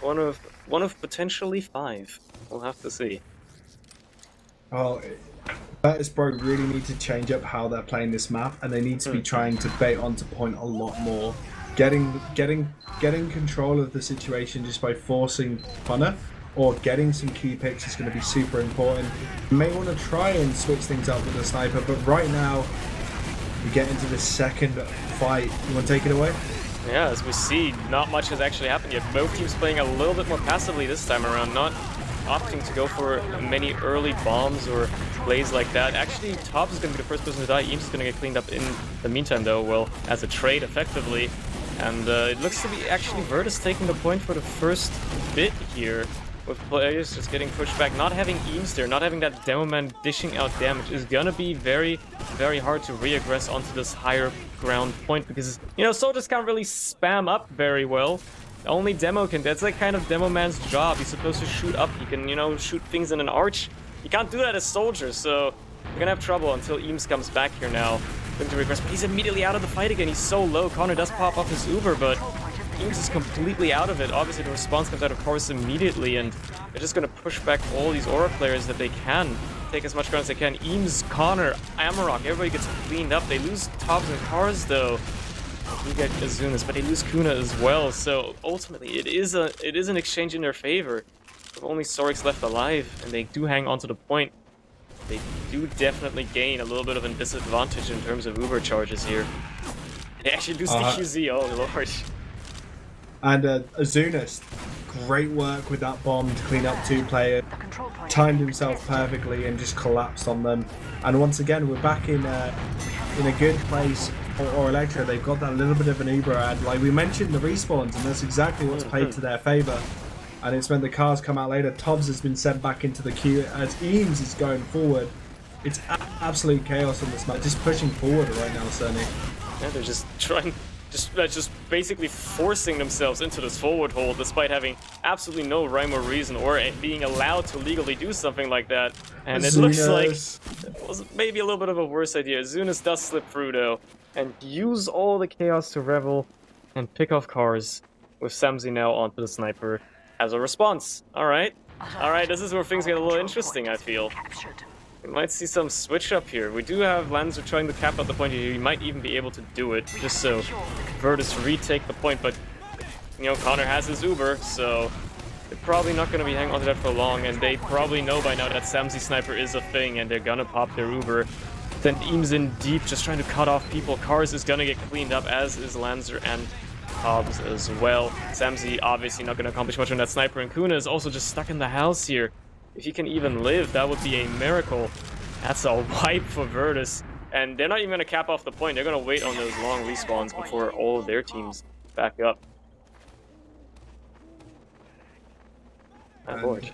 One of potentially 5. We'll have to see. Oh, Virtus.Bro really need to change up how they're playing this map, and they need to be trying to bait onto point a lot more. Getting control of the situation just by forcing Connor, or getting some key picks is going to be super important. You may want to try and switch things up with the sniper, but right now we get into the second fight. You want to take it away? Yeah, as we see, not much has actually happened yet. Both teams playing a little bit more passively this time around, not opting to go for many early bombs or plays like that. Actually, Top is going to be the first person to die. Eames is going to get cleaned up in the meantime, though, well, as a trade, effectively. And it looks to be actually Virtus taking the point for the first bit here, with players just getting pushed back. Not having Eames there, not having that demo man dishing out damage is gonna be very, very hard to re-aggress onto this higher ground point, because, you know, soldiers can't really spam up very well. Only demo can. That's like kind of demo man's job. He's supposed to shoot up. He can, you know, shoot things in an arch. You can't do that as soldiers, so we're gonna have trouble until Eames comes back here now. Going to regress, but he's immediately out of the fight again. He's so low. Connor does pop off his Uber, but Eames is completely out of it. Obviously, the response comes out of course immediately, and they're just going to push back all these Aura players that they can. Take as much ground as they can. Eames, Connor, Amarok, everybody gets cleaned up. They lose Tobbs and Cars, though. You get Azunas, but they lose Kuna as well. So ultimately, it is an exchange in their favor. With only Sorix left alive, and they do hang on to the point. They do definitely gain a little bit of a disadvantage in terms of Uber charges here. They actually lose the QZ, oh lord. And Azunas, great work with that bomb to clean up 2 players. Timed himself perfectly and just collapsed on them. And once again, we're back in a good place for Electro. They've got that little bit of an Uber ad. Like we mentioned the respawns, and that's exactly what's played to their favour. And it's when the cars come out later. Tobbs has been sent back into the queue as Eames is going forward. It's absolute chaos on this map, just pushing forward right now, Surny. Yeah, they're just trying, just basically forcing themselves into this forward hold despite having absolutely no rhyme or reason or being allowed to legally do something like that. And it looks like it was maybe a little bit of a worse idea. Azunas does slip through though and use all the chaos to revel and pick off cars with Samzi now onto the sniper as a response. Alright, this is where things get a little interesting, I feel. We might see some switch up here. We do have Lancer trying to cap out the point here. He might even be able to do it, just so Virtus retake the point, but you know, Connor has his Uber, so they're probably not going to be hanging on to that for long, and they probably know by now that Samzi Sniper is a thing, and they're gonna pop their Uber. Then Eames in deep, just trying to cut off people. Cars is gonna get cleaned up, as is Lancer and Hobbs as well. Samzi obviously not going to accomplish much on that sniper, and Kuna is also just stuck in the house here. If he can even live, that would be a miracle. That's a wipe for Virtus. And they're not even going to cap off the point. They're going to wait on those long respawns before all of their teams back up. Board.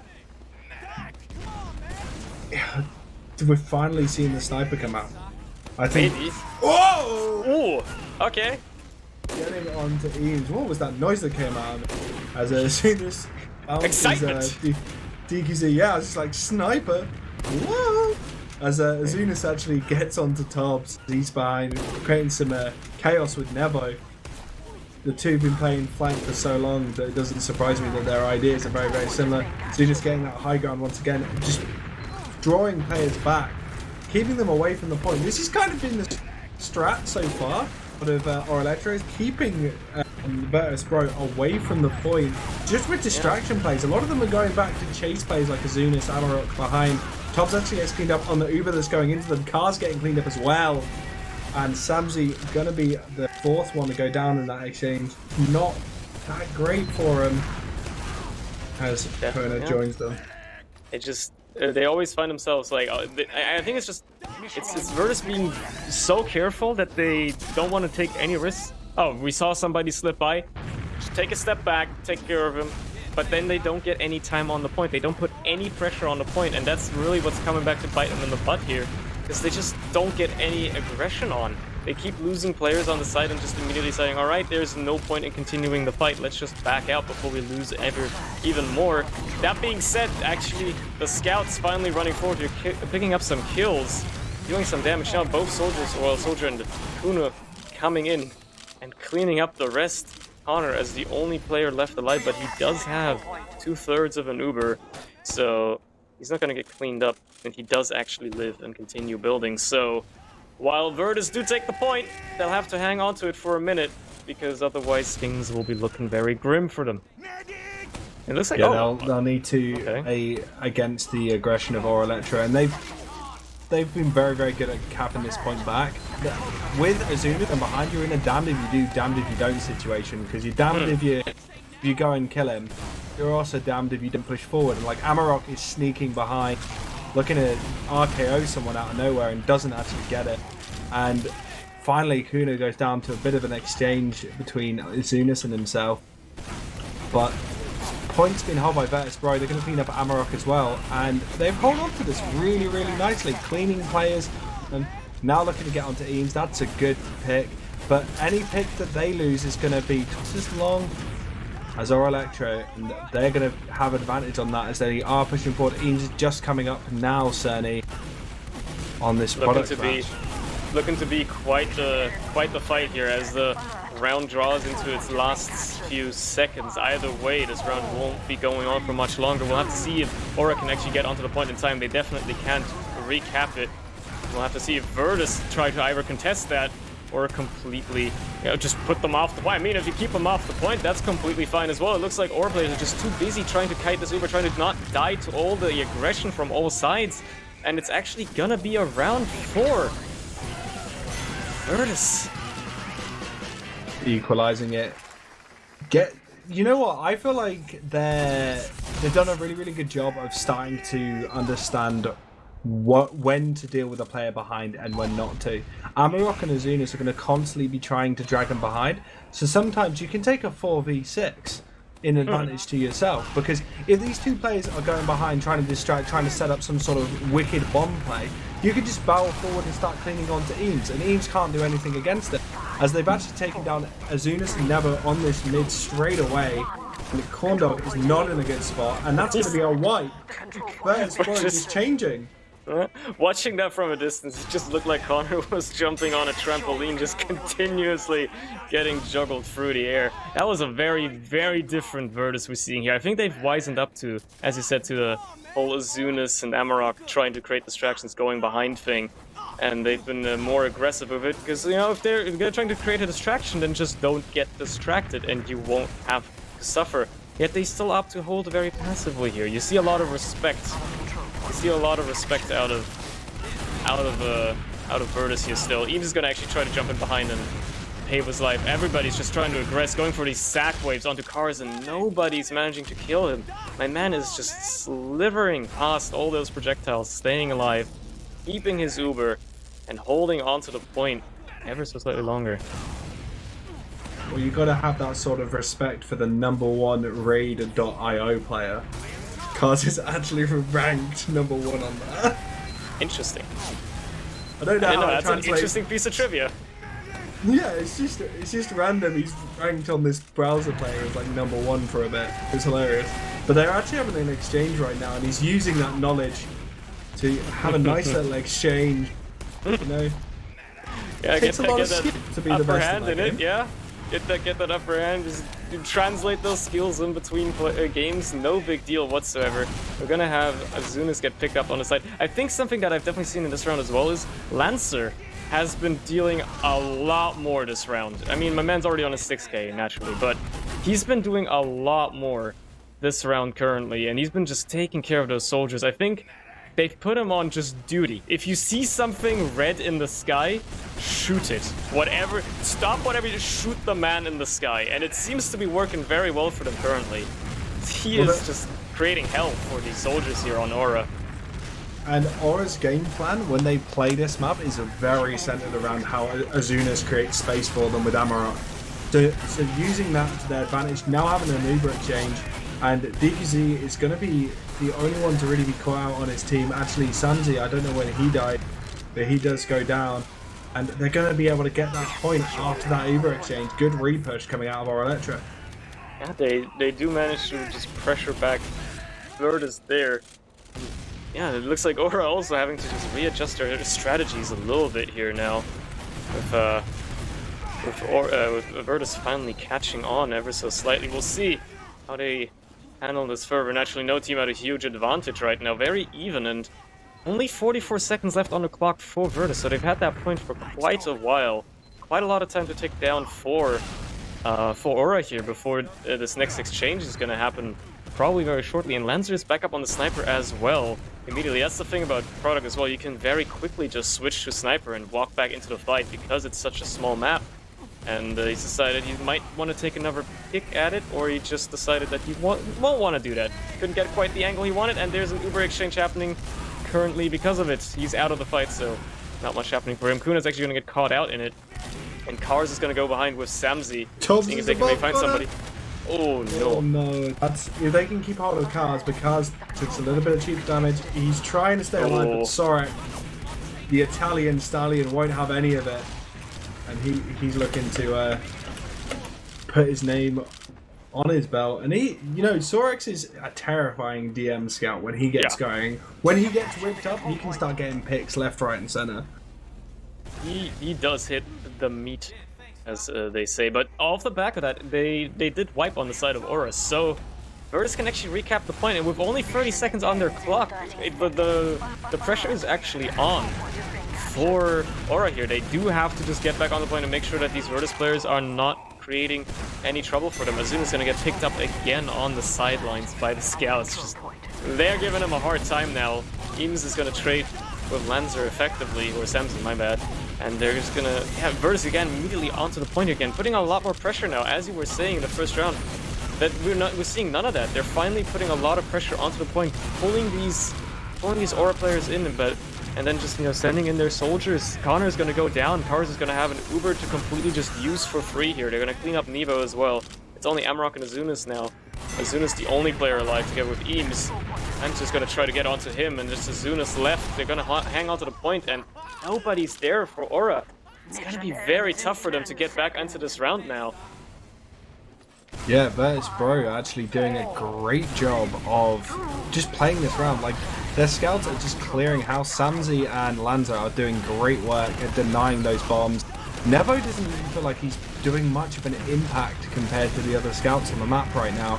We're finally seeing the sniper come out. I think. Maybe. Whoa! Ooh! Okay. Getting on to Eames. What was that noise that came out? As soon as excitement. DQZ, yeah, it's just like sniper. Whoa! As Azunas actually gets onto Tobbs, he's behind, creating some chaos with Nebo. The two have been playing flank for so long that it doesn't surprise me that their ideas are very, very similar. Azunas getting that high ground once again, just drawing players back, keeping them away from the point. This has kind of been the strat so far of Electro, is keeping Virtus.Bro away from the point, just with distraction plays. A lot of them are going back to chase plays like Azunas, Amarok behind. Tobbs actually gets cleaned up on the Uber that's going into them. Cars getting cleaned up as well. And Samzi gonna be the 4th one to go down in that exchange. Not that great for him as Kona joins them. It just, they always find themselves like, I think it's just, it's Virtus being so careful that they don't want to take any risks. Oh, we saw somebody slip by. Just take a step back, take care of him. But then they don't get any time on the point. They don't put any pressure on the point, and that's really what's coming back to bite them in the butt here. Because they just don't get any aggression on. They keep losing players on the side and just immediately saying, alright, there's no point in continuing the fight, let's just back out before we lose even more. That being said, actually, the scouts finally running forward here, picking up some kills, doing some damage now. Both soldiers, Royal Soldier and Kuna, coming in and cleaning up the rest. Connor as the only player left alive, but he does have 2/3 of an Uber, so he's not going to get cleaned up, and he does actually live and continue building. So while Virtus do take the point, they'll have to hang on to it for a minute, because otherwise things will be looking very grim for them. It looks like they'll need to against the aggression of Electro, and they've been very, very good at capping this point back. With Azunas and behind, you're in a damned if you do, damned if you don't situation, because you're damned if you go and kill him. You're also damned if you don't push forward. And like Amarok is sneaking behind, looking to RKO someone out of nowhere and doesn't actually get it. And finally, Kuna goes down to a bit of an exchange between Azunas and himself. But points being held by Virtus.Bro, they're going to clean up Amarok as well, and they've held on to this really, really nicely, cleaning players, and now looking to get onto Eames. That's a good pick, but any pick that they lose is going to be just as long as Electro, and they're going to have advantage on that as they are pushing forward. Eames is just coming up now, Surny, on this product match. looking to be quite the fight here as the round draws into its last few seconds. Either way, this round won't be going on for much longer. We'll have to see if Aura can actually get onto the point in time. They definitely can't recap it. We'll have to see if Virtus try to either contest that or completely, just put them off the point. I mean, if you keep them off the point, that's completely fine as well. It looks like Aura players are just too busy trying to kite this Uber, trying to not die to all the aggression from all sides. And it's actually gonna be a round 4. Virtus. Equalizing it. You know what? I feel like they've done a really good job of starting to understand when to deal with a player behind and when not to. Amarok and Azunas are going to constantly be trying to drag them behind, so sometimes you can take a 4v6 in advantage to yourself, because if these two players are going behind trying to distract, trying to set up some sort of wicked bomb play, you can just barrel forward and start clinging on to Eames, and Eames can't do anything against it, as they've actually taken down Azunas and Never on this mid straight away. And Corndog is not in a good spot, and that's going to be a wipe. Virtus.Bro is changing. Watching that from a distance, it just looked like Connor was jumping on a trampoline, just continuously getting juggled through the air. That was a very different Virtus we're seeing here. I think they've wisened up to, as you said, to the whole Azunas and Amarok trying to create distractions going behind thing. And they've been more aggressive with it, because, you know, if they're trying to create a distraction, then just don't get distracted and you won't have to suffer. Yet they still opt to hold very passively here. You see a lot of respect. You see a lot of respect out of Virtus here still. Eames is gonna actually try to jump in behind and pave his life. Everybody's just trying to aggress, going for these sack waves onto cars, and nobody's managing to kill him. My man is just slithering past all those projectiles, staying alive, keeping his Uber, and holding onto the point ever so slightly longer. Well, you gotta have that sort of respect for the #1 raid.io player. Cars is actually ranked #1 on that. Interesting. I don't know how to that's translate. an interesting piece of trivia. Yeah, it's just random. He's ranked on this browser player as like #1 for a bit. It's hilarious. But they're actually having an exchange right now, and he's using that knowledge to have a nice little exchange. You know, Yeah, it takes a lot of skill to be the best hand in it. Yeah, get that upper hand. Just translate those skills in between games. No big deal whatsoever. We're gonna have Azunas get picked up on the side. I think something that I've definitely seen in this round as well is Lancer has been dealing a lot more this round. I mean, my man's already on a 6k naturally, but he's been doing a lot more this round currently, and he's been just taking care of those soldiers. I think they've put him on just duty. If you see something red in the sky, shoot it. Whatever, stop whatever, just shoot the man in the sky. And it seems to be working very well for them currently. He is just creating hell for these soldiers here on Aura. And Aura's game plan when they play this map is very centered around how Azunas creates space for them with Amarok. So using that to their advantage, now having an Uber exchange, and DKZ is going to be the only one to really be caught out on his team. Actually, Sanzi, I don't know when he died, but he does go down. And they're going to be able to get that point after that Uber exchange. Good repush coming out of our Electra. Yeah, they do manage to just pressure back Virtus there. Yeah, it looks like Aura also having to just readjust their strategies a little bit here now. With Virtus finally catching on ever so slightly. We'll see how they handle this further. Naturally, no team had a huge advantage right now. Very even, and only 44 seconds left on the clock for Virtus, so they've had that point for quite a while. Quite a lot of time to take down for Aura here before this next exchange is going to happen probably very shortly. And Lancer is back up on the sniper as well immediately. That's the thing about Product as well. You can very quickly just switch to sniper and walk back into the fight because it's such a small map. And he's decided he might want to take another pick at it, or he just decided that he won't want to do that. Couldn't get quite the angle he wanted, and there's an Uber exchange happening currently because of it. He's out of the fight, so not much happening for him. Kuna's actually going to get caught out in it, and Cars is going to go behind with Samzi, seeing if they can maybe find somebody. Oh no. Oh no. That's, if they can keep hold of Cars, because takes a little bit of cheap damage. He's trying to stay alive, but Sorek, the Italian stallion, won't have any of it. And he's looking to put his name on his belt. And he, you know, Sorex is a terrifying DM scout when he gets going. When he gets whipped up, he can start getting picks left, right, and center. He does hit the meat, as they say. But off the back of that, they did wipe on the side of Aura. So Virtus can actually recap the point, and with only 30 seconds on their clock, the pressure is actually on for Aura here. They do have to just get back on the point and make sure that these Virtus players are not creating any trouble for them. Azuna's gonna get picked up again on the sidelines by the scouts. Just they're giving him a hard time now. Eames is gonna trade with Lancer effectively, or Samson, my bad. And they're just gonna have Virtus again immediately onto the point again, putting a lot more pressure now, as you were saying in the first round. That we're seeing none of that. They're finally putting a lot of pressure onto the point, pulling these Aura players in, and then just, you know, sending in their soldiers. Connor's gonna go down. Cars is gonna have an Uber to completely just use for free here. They're gonna clean up Nevo as well. It's only Amarok and Azunas now. Azunas the only player alive together with Eames. I'm just gonna try to get onto him, and just Azunas left. They're gonna hang onto the point, and nobody's there for Aura. It's gonna be very tough for them to get back into this round now. Yeah, Virtus.Bro actually doing a great job of just playing this round. Like, their scouts are just clearing house. Samzi and Lanza are doing great work at denying those bombs. Nevo doesn't even feel like he's doing much of an impact compared to the other scouts on the map right now.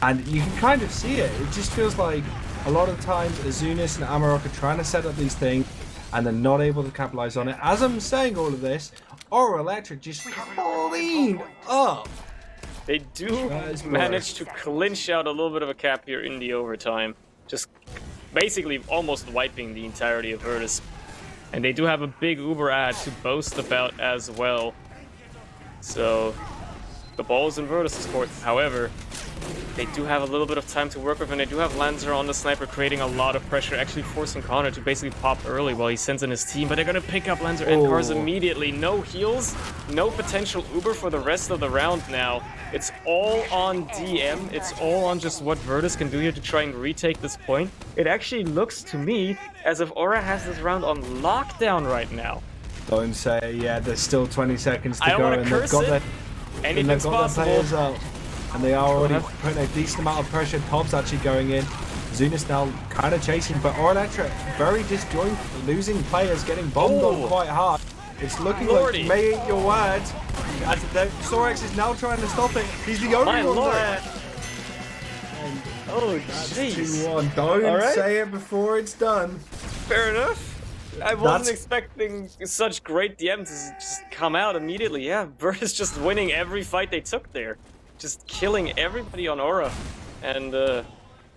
And you can kind of see it. It just feels like a lot of times Azunas and Amarok are trying to set up these things and they're not able to capitalize on it. As I'm saying all of this, Aura Electric just cleaned up. They do manage to clinch out a little bit of a cap here in the overtime. Just basically almost wiping the entirety of Virtus. And they do have a big Uber ad to boast about as well. So the ball's in Virtus' court. However, they do have a little bit of time to work with, and they do have Lancer on the sniper, creating a lot of pressure, actually forcing Connor to basically pop early while he sends in his team. But they're gonna pick up Lancer and Cars immediately. No heals, no potential Uber for the rest of the round now. It's all on DM. It's all on just what Virtus can do here to try and retake this point. It actually looks to me as if Aura has this round on lockdown right now. Don't say, yeah, there's still 20 seconds to I don't go, want and to they've curse got it. their, Anything's possible. players out. And they are already putting a decent amount of pressure. Tob's actually going in. Zunas now kind of chasing, but Aura Electric very disjointed, losing players, getting bombed on quite hard. It's looking like you may eat your words. As Sorex is now trying to stop it. He's the only one there. And oh, jeez. 2-1. Don't say it before it's done. Fair enough. I wasn't expecting such great DM to just come out immediately. Yeah, Virtus just winning every fight they took there. Just killing everybody on Aura. And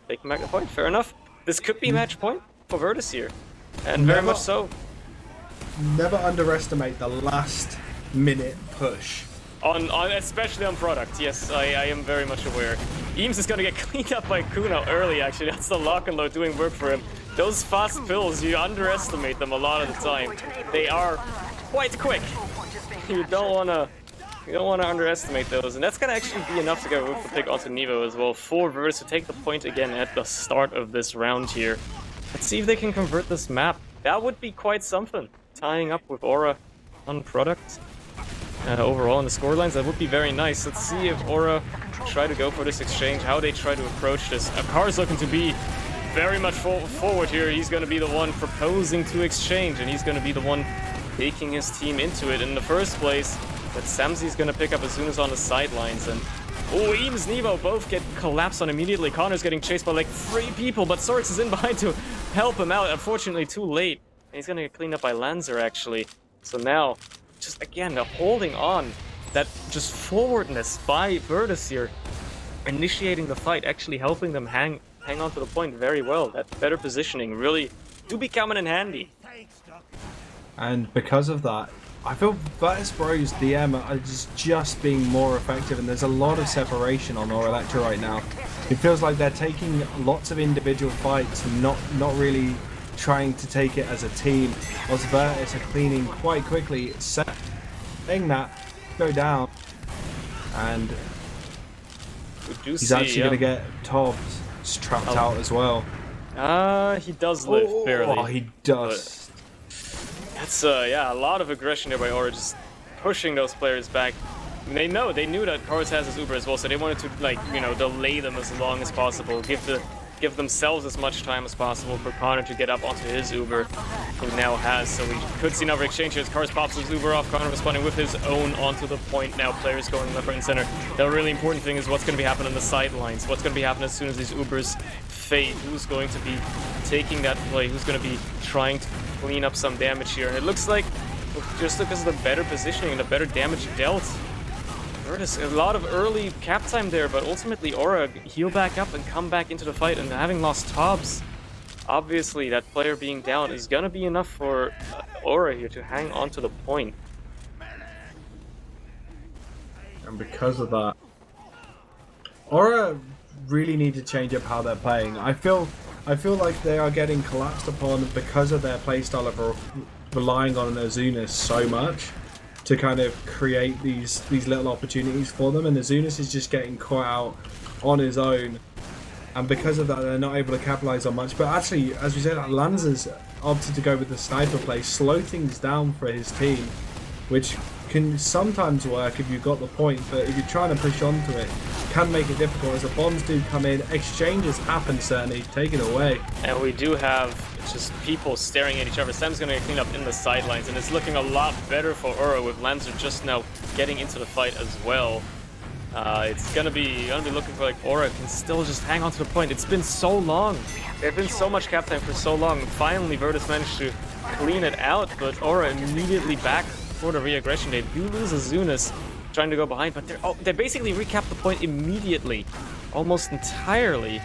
taking back the point. Fair enough. This could be match point for Virtus here. And very much so. Never underestimate the last minute push. Especially on product. Yes, I am very much aware. Eames is gonna get cleaned up by Kuno early, actually. That's the lock and load doing work for him. Those fast pills, you underestimate them a lot of the time. They are quite quick. You don't wanna underestimate those, and that's gonna actually be enough to get with the pick onto Nevo as well for Virtus to take the point again at the start of this round here. Let's see if they can convert this map. That would be quite something. Tying up with Aura on product. Overall in the scorelines, that would be very nice. Let's see if Aura try to go for this exchange, how they try to approach this. Akar's looking to be very much forward here. He's going to be the one proposing to exchange, and he's going to be the one taking his team into it in the first place. But Samzi's going to pick up Azunas on the sidelines, and Eames, Nevo both get collapsed on immediately. Connor's getting chased by like 3 people, but Sorix is in behind to help him out. Unfortunately, too late. And he's going to get cleaned up by Lancer, actually. So now, just again, holding on. That just forwardness by Virtus here. Initiating the fight, actually helping them hang on to the point very well. That better positioning really do be coming in handy. And because of that, I feel Virtus.Bro's DM are just being more effective, and there's a lot of separation on Aura Electra right now. It feels like they're taking lots of individual fights and not really trying to take it as a team. Whilst Virtus are cleaning quite quickly, saying that go down, and he's actually going to get Tobbs trapped out as well. He does live barely. Oh, he does. That's yeah, a lot of aggression there by Aura, just pushing those players back. And they knew that Cars has his Uber as well, so they wanted to, like, you know, delay them as long as possible, give the give themselves as much time as possible for Connor to get up onto his Uber, who now has. So we could see another exchange here as Cars pops his Uber off. Connor responding with his own onto the point now. Players going left, right, and center. The really important thing is what's going to be happening on the sidelines. What's going to be happening as soon as these Ubers fade. Who's going to be taking that play? Who's going to be trying to clean up some damage here? And it looks like, just because of the better positioning and the better damage dealt, Virtus, a lot of early cap time there, but ultimately Aura heal back up and come back into the fight, and having lost Tobbs, obviously that player being down is gonna be enough for Aura here to hang on to the point. And because of that, Aura really need to change up how they're playing. I feel like they are getting collapsed upon because of their playstyle of relying on Azunas so much to kind of create these little opportunities for them, and Azunas is just getting caught out on his own, and because of that they're not able to capitalize on much. But actually, as we said, Lanza's opted to go with the sniper play, slow things down for his team, which can sometimes work if you've got the point, but if you're trying to push onto it, can make it difficult as the bombs do come in. Exchanges happen, certainly. Take it away. And we do have just people staring at each other. Sam's going to get cleaned up in the sidelines, and it's looking a lot better for Aura with Lanza just now getting into the fight as well. It's gonna be looking for like Aura can still just hang on to the point. It's been so long. There's been so much cap time for so long. Finally, Virtus managed to clean it out, but Aura immediately back for the re-aggression. They do lose Azunas trying to go behind, but they basically recap the point immediately, almost entirely.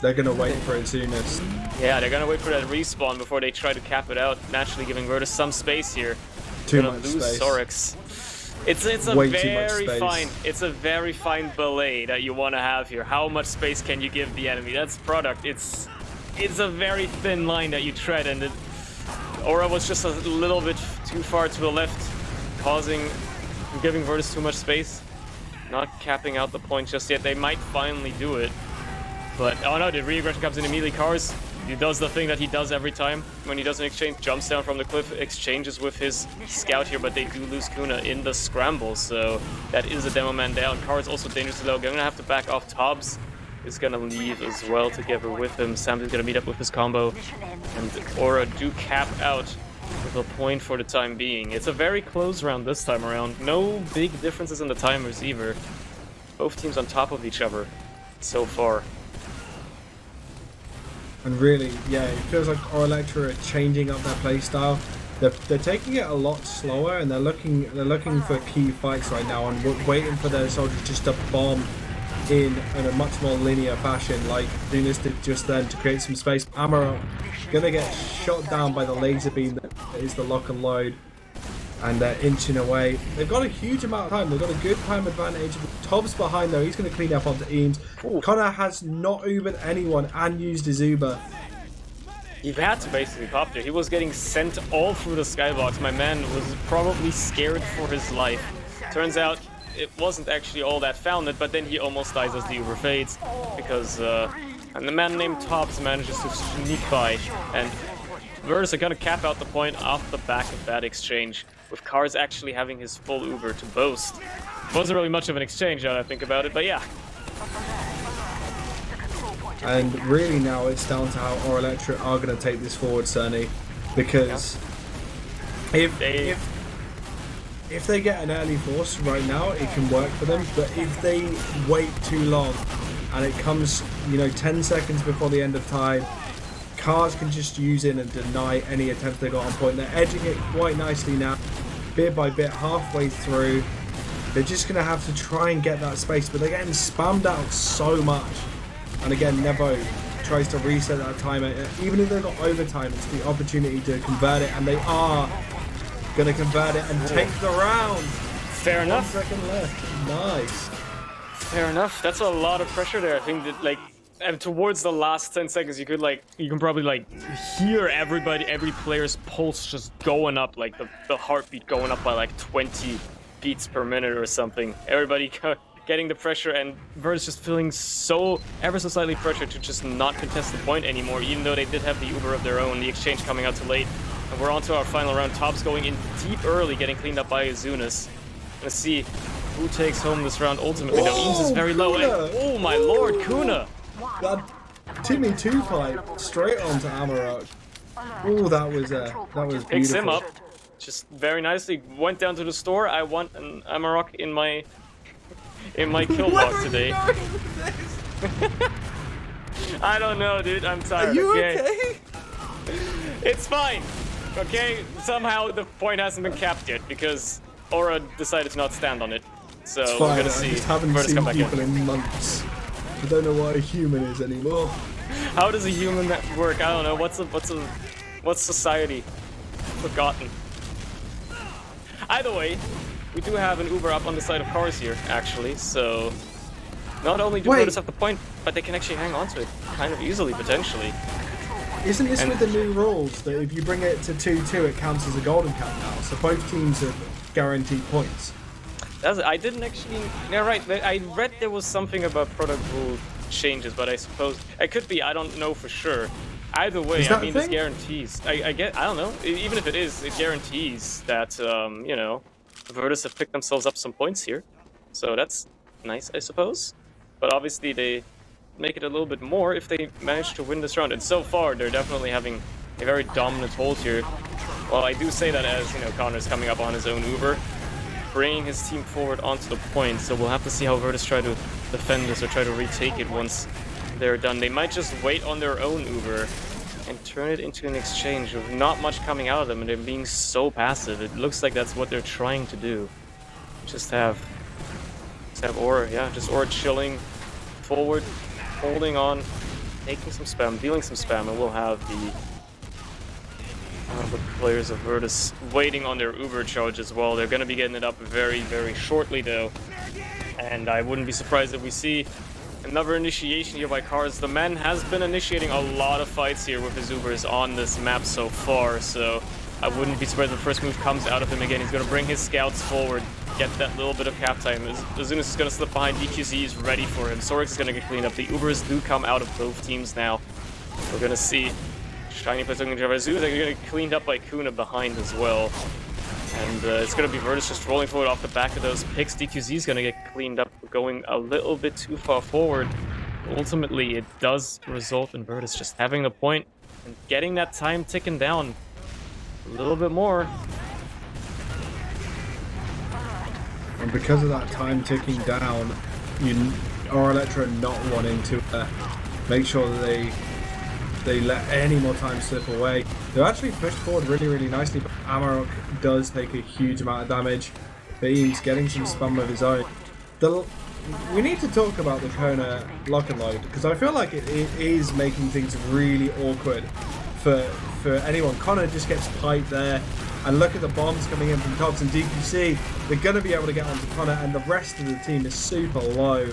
They're gonna wait for Azunas. Yeah, they're gonna wait for that respawn before they try to cap it out, naturally giving Virtus some space here. Too gonna much lose space. Sorix. It's a very fine ballet that you want to have here. How much space can you give the enemy? That's product. It's a very thin line that you tread, and Aura was just a little bit too far to the left, giving Virtus too much space. Not capping out the point just yet. They might finally do it. But, oh no, the re-aggression comes in immediately. Cars, he does the thing that he does every time when he does an exchange, jumps down from the cliff, exchanges with his scout here, but they do lose Kuna in the scramble, so that is a demo man down. Cars also dangerously low. Gonna have to back off. Tobbs is gonna leave as well together with him. Sam is gonna meet up with his combo, and Aura do cap out with a point for the time being. It's a very close round this time around. No big differences in the timers either. Both teams on top of each other so far. And really, yeah, it feels like our Electra are changing up their playstyle. They're taking it a lot slower, and they're looking for key fights right now, and waiting for their soldiers just to bomb in a much more linear fashion, like Dunas did just then, to create some space. Amarok gonna get shot down by the laser beam that is the lock and load, and they're inching away. They've got a huge amount of time. They've got a good time advantage. Tobbs behind though. He's going to clean up onto Eames. Connor has not Ubered anyone and used his Uber. He had to basically pop there. He was getting sent all through the skybox. My man was probably scared for his life. Turns out it wasn't actually all that founded, but then he almost dies as the Uber fades because and the man named Tobbs manages to sneak by, and Virtus are gonna cap out the point off the back of that exchange, with Cars actually having his full Uber to boast. Wasn't really much of an exchange now that I think about it, but yeah. And really now it's down to how our Electra are going to take this forward, Surny, because if they get an early force right now, it can work for them, but if they wait too long and it comes, 10 seconds before the end of time, Cars can just use in and deny any attempt they got on point. They're edging it quite nicely now, bit by bit, halfway through. They're just going to have to try and get that space, but they're getting spammed out so much. And again, Nevo tries to reset that timer. Even if they're not overtime, it's the opportunity to convert it, and they are going to convert it and take the round. Fair enough. 1 second left. Nice. Fair enough. That's a lot of pressure there. I think that, and towards the last 10 seconds, you can probably hear every player's pulse just going up, like the heartbeat going up by 20 beats per minute or something. Everybody getting the pressure, and Virtus just feeling ever so slightly pressured to just not contest the point anymore, even though they did have the Uber of their own, the exchange coming out too late. And we're on to our final round. Tobbs going in deep early, getting cleaned up by Azunas. Let's see who takes home this round ultimately. Now, Eames is very low, and oh my lord, Kuna! 2v2 fight straight onto Amarok. Oh, that was beautiful. Picks him up. Just very nicely. Went down to the store. I want an Amarok in my kill log today. I don't know, dude. I'm tired. Are you okay? It's fine. Okay. Somehow the point hasn't been capped yet because Aura decided to not stand on it. So It's we're fine. gonna I see. just haven't Virtus seen come back people in. in months. I don't know what a human is anymore. How does a human work? I don't know. What's society forgotten? Either way, we do have an Uber up on the side of cars here, actually. So not only do Virtus have the point, but they can actually hang on to it kind of easily, potentially. Isn't this with the new rules that if you bring it to 2-2, it counts as a golden cap now? So both teams have guaranteed points. I didn't actually. Yeah, right. I read there was something about product rule changes, but I suppose it could be. I don't know for sure. Either way, I mean, this guarantees. I don't know. Even if it is, it guarantees that you know, Virtus have picked themselves up some points here. So that's nice, I suppose. But obviously, they make it a little bit more if they manage to win this round. And so far, they're definitely having a very dominant hold here. Well, I do say that as, you know, Connor's coming up on his own Uber, bringing his team forward onto the point. So we'll have to see how Virtus try to defend this or try to retake it once they're done. They might just wait on their own Uber and turn it into an exchange with not much coming out of them and they're being so passive. It looks like that's what they're trying to do. Just have Aura, yeah, just Aura chilling forward, holding on, taking some spam, dealing some spam, and we'll have the players of Virtus waiting on their Uber charge as well. They're going to be getting it up very, very shortly though. And I wouldn't be surprised if we see another initiation here by cars. The man has been initiating a lot of fights here with his Ubers on this map so far, so I wouldn't be surprised if the first move comes out of him again. He's going to bring his scouts forward, get that little bit of cap time. As soon as he's going to slip behind, DQZ is ready for him. Sorix is going to get cleaned up. The Ubers do come out of both teams now. We're going to see Shiny plays looking Javazu. They're going to get cleaned up by Kuna behind as well. And it's going to be Virtus just rolling forward off the back of those picks. DQZ is going to get cleaned up, going a little bit too far forward. Ultimately, it does result in Virtus just having the point and getting that time ticking down a little bit more. And because of that time ticking down, or Electro not wanting to make sure that they let any more time slip away. They're actually pushed forward really, really nicely, but Amarok does take a huge amount of damage. He's getting some spam of his own. We need to talk about the Kona lock and load, because I feel like it is making things really awkward for anyone. Connor just gets piped there, and look at the bombs coming in from Tobbs and DQC. They're going to be able to get onto Connor, and the rest of the team is super low.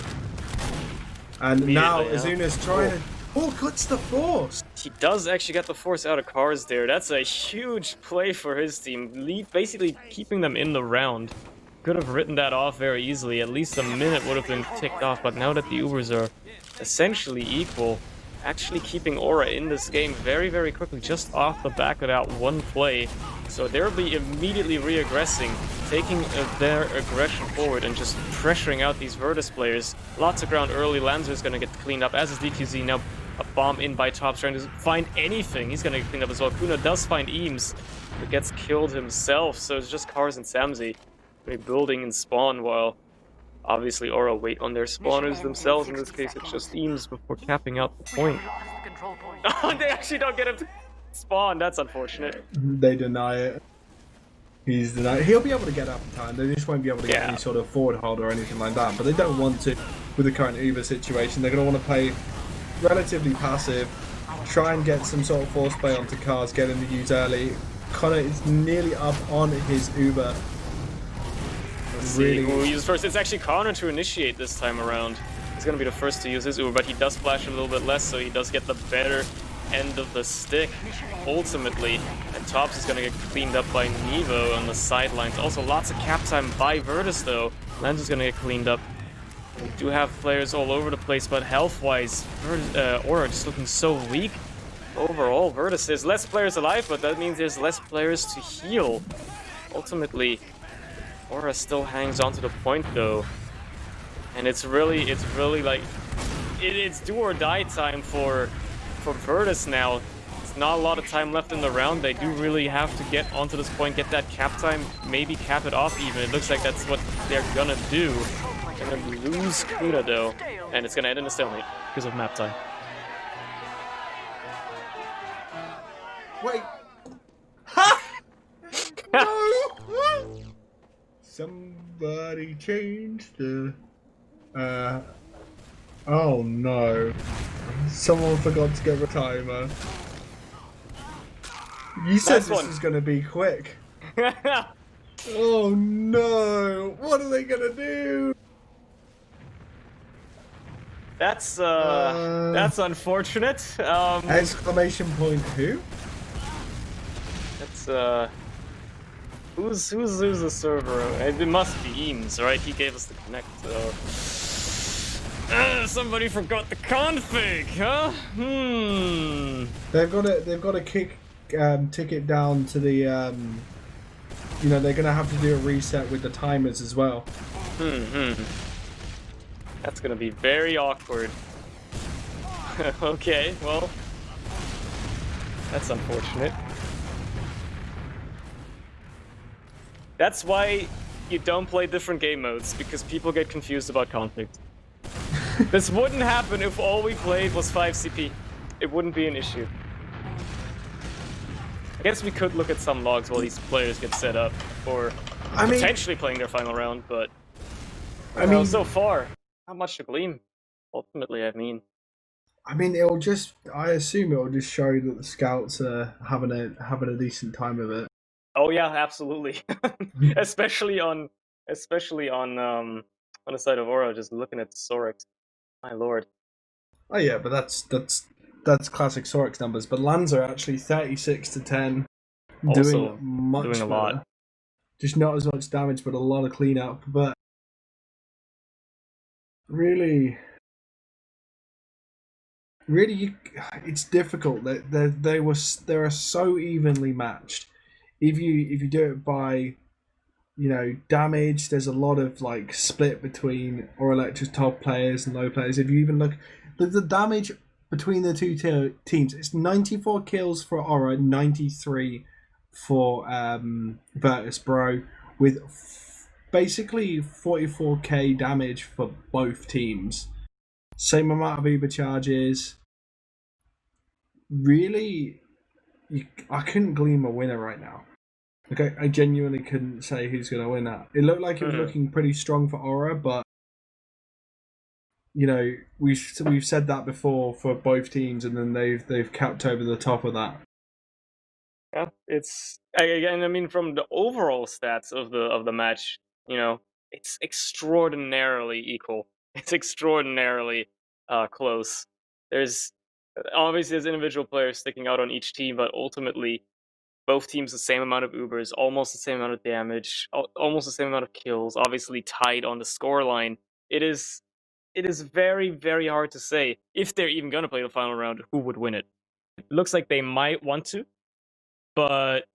And now Azuna's trying to... Oh, cuts the force! He does actually get the force out of cars there. That's a huge play for his team. Basically keeping them in the round. Could have written that off very easily. At least a minute would have been ticked off. But now that the Ubers are essentially equal, actually keeping Aura in this game very, very quickly, just off the back of that one play. So they'll be immediately re-aggressing, taking their aggression forward and just pressuring out these Virtus players. Lots of ground early. Lanzer's going to get cleaned up, as is DQZ. Now a bomb in by Tops, trying to find anything. He's going to get cleaned up as well. Kuna does find Eames, but gets killed himself. So it's just Cars and Samzy rebuilding in spawn, while obviously Aura wait on their spawners themselves. In this case, it's just Eames before capping out the point. Oh, they actually don't get him to spawn. That's unfortunate. They deny it. He's denied. He'll be able to get up in time. They just won't be able to get any sort of forward hold or anything like that. But they don't want to with the current Uber situation. They're going to want to play relatively passive, try and get some sort of force play onto cars, get him to use early. Connor is nearly up on his Uber. Really, who will use first? It's actually Connor to initiate this time around. He's going to be the first to use his Uber, but he does flash a little bit less, so he does get the better end of the stick, ultimately. And Tops is going to get cleaned up by Nevo on the sidelines. Also, lots of cap time by Virtus, though. Lens is going to get cleaned up. We do have players all over the place, but health-wise, Aura just looking so weak. Overall, Virtus, there's less players alive, but that means there's less players to heal. Ultimately, Aura still hangs on to the point, though. And it's really like, it's do or die time for Virtus now. It's not a lot of time left in the round. They do really have to get onto this point, get that cap time, maybe cap it off even. It looks like that's what they're gonna do. They're gonna lose Kuna though, and it's gonna end in a stalemate because of map time. Wait. Ha! No! Somebody changed the... Oh no. Someone forgot to get a timer. You said this was going to be quick. Oh no! What are they going to do? That's unfortunate. Exclamation point who? That's who's the server? It must be Eames, right? He gave us the connect, so somebody forgot the config, huh? They've got to kick ticket down to the you know, they're gonna have to do a reset with the timers as well. That's gonna be very awkward. Okay, well, that's unfortunate. That's why you don't play different game modes, because people get confused about config. This wouldn't happen if all we played was 5 CP. It wouldn't be an issue. I guess we could look at some logs while these players get set up for potentially playing their final round, but I mean, so far, not much to glean. Ultimately, I mean, it'll just. I assume it'll just show that the scouts are having a decent time of it. Oh yeah, absolutely. especially on the side of Aura, just looking at Sorex. My lord. Oh yeah, but that's classic Sorex numbers. But lands are actually 36-10, doing much doing a lot. Just not as much damage, but a lot of cleanup. But really, it's difficult. They are so evenly matched. If you do it by, you know, damage, there's a lot of like split between Elektra's top players and low players. If you even look, the damage between the two teams, it's 94 kills for Aura, 93 for Virtus.Bro, with basically 44k damage for both teams. Same amount of Uber charges. Really, I couldn't glean a winner right now. Okay, I genuinely couldn't say who's going to win that. It looked like it was looking pretty strong for Aura, but you know, we've said that before for both teams, and then they've capped over the top of that. Yeah, it's again. I mean, from the overall stats of the match, you know, it's extraordinarily equal. It's extraordinarily close. There's individual players sticking out on each team, but ultimately, both teams the same amount of Ubers, almost the same amount of damage, almost the same amount of kills. Obviously tied on the scoreline. It is very, very hard to say if they're even gonna play the final round who would win it. It looks like they might want to, but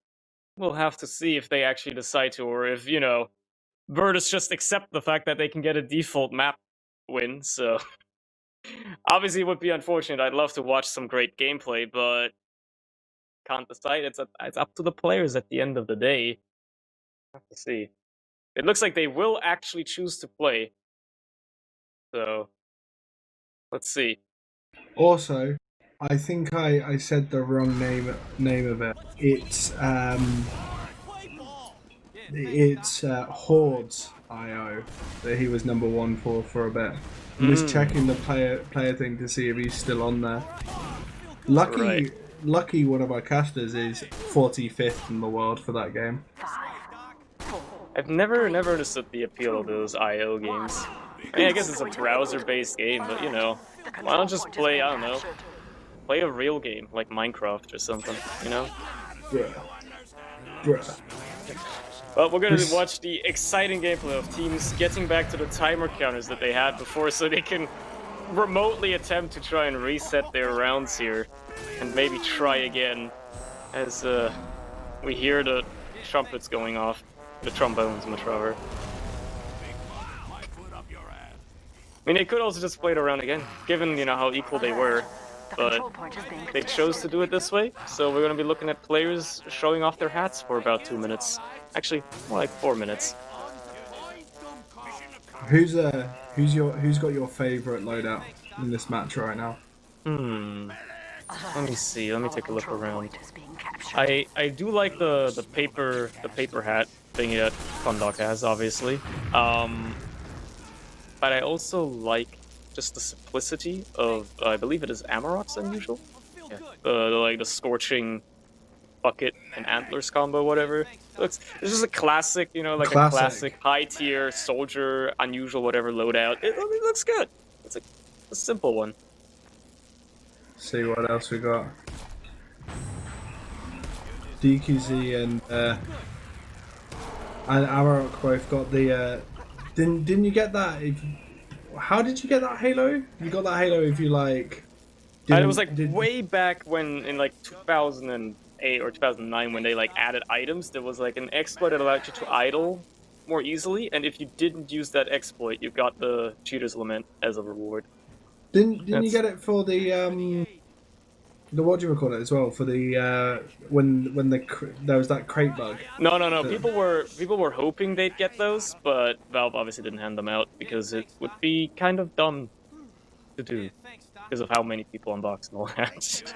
we'll have to see if they actually decide to, or if, you know, Virtus just accept the fact that they can get a default map win. So obviously it would be unfortunate. I'd love to watch some great gameplay, but can't decide. It's up to the players at the end of the day. Have to see. It looks like they will actually choose to play. So let's see. Also, I think I said the wrong name of it. It's Hordes.io that he was number 1 for a bit. I'm just checking the player thing to see if he's still on there. Lucky one of our casters is 45th in the world for that game. I've never understood the appeal of those IO games. I mean, I guess it's a browser-based game, but you know, why not just play, I don't know, play a real game, like Minecraft or something, you know? Bruh. Well, we're gonna watch the exciting gameplay of teams getting back to the timer counters that they had before, so they can remotely attempt to try and reset their rounds here, and maybe try again, as we hear the trumpets going off, the trombones, much rather. mean, they could also just play it around again, given, you know, how equal they were. The But control point is being they chose to do it this way, so we're going to be looking at players showing off their hats for about 2 minutes. Actually, more like 4 minutes. Who's got your favorite loadout in this match right now? Let me see. Let me take a look Control around. point is being captured. I do like the paper hat thingy that Kondok has, obviously. But I also like just the simplicity of I believe it is Amarok's unusual. Yeah. Like the scorching bucket and antlers combo, whatever. It's just a classic, you know, like a classic high tier soldier unusual whatever loadout. It looks good. It's a simple one. See what else we got. DQZ and Amarok both got the. Didn't you get that? How did you get that Halo? You got that Halo if you like. And it was like way back when in like 2008 or 2009 when they like added items. There was like an exploit that allowed you to idle more easily, and if you didn't use that exploit, you got the Cheater's Lament as a reward. Didn't you get it for the what do you call it as well, for the when there was that crate bug? No. People were hoping they'd get those, but Valve obviously didn't hand them out because it would be kind of dumb to do because of how many people unboxed and all that.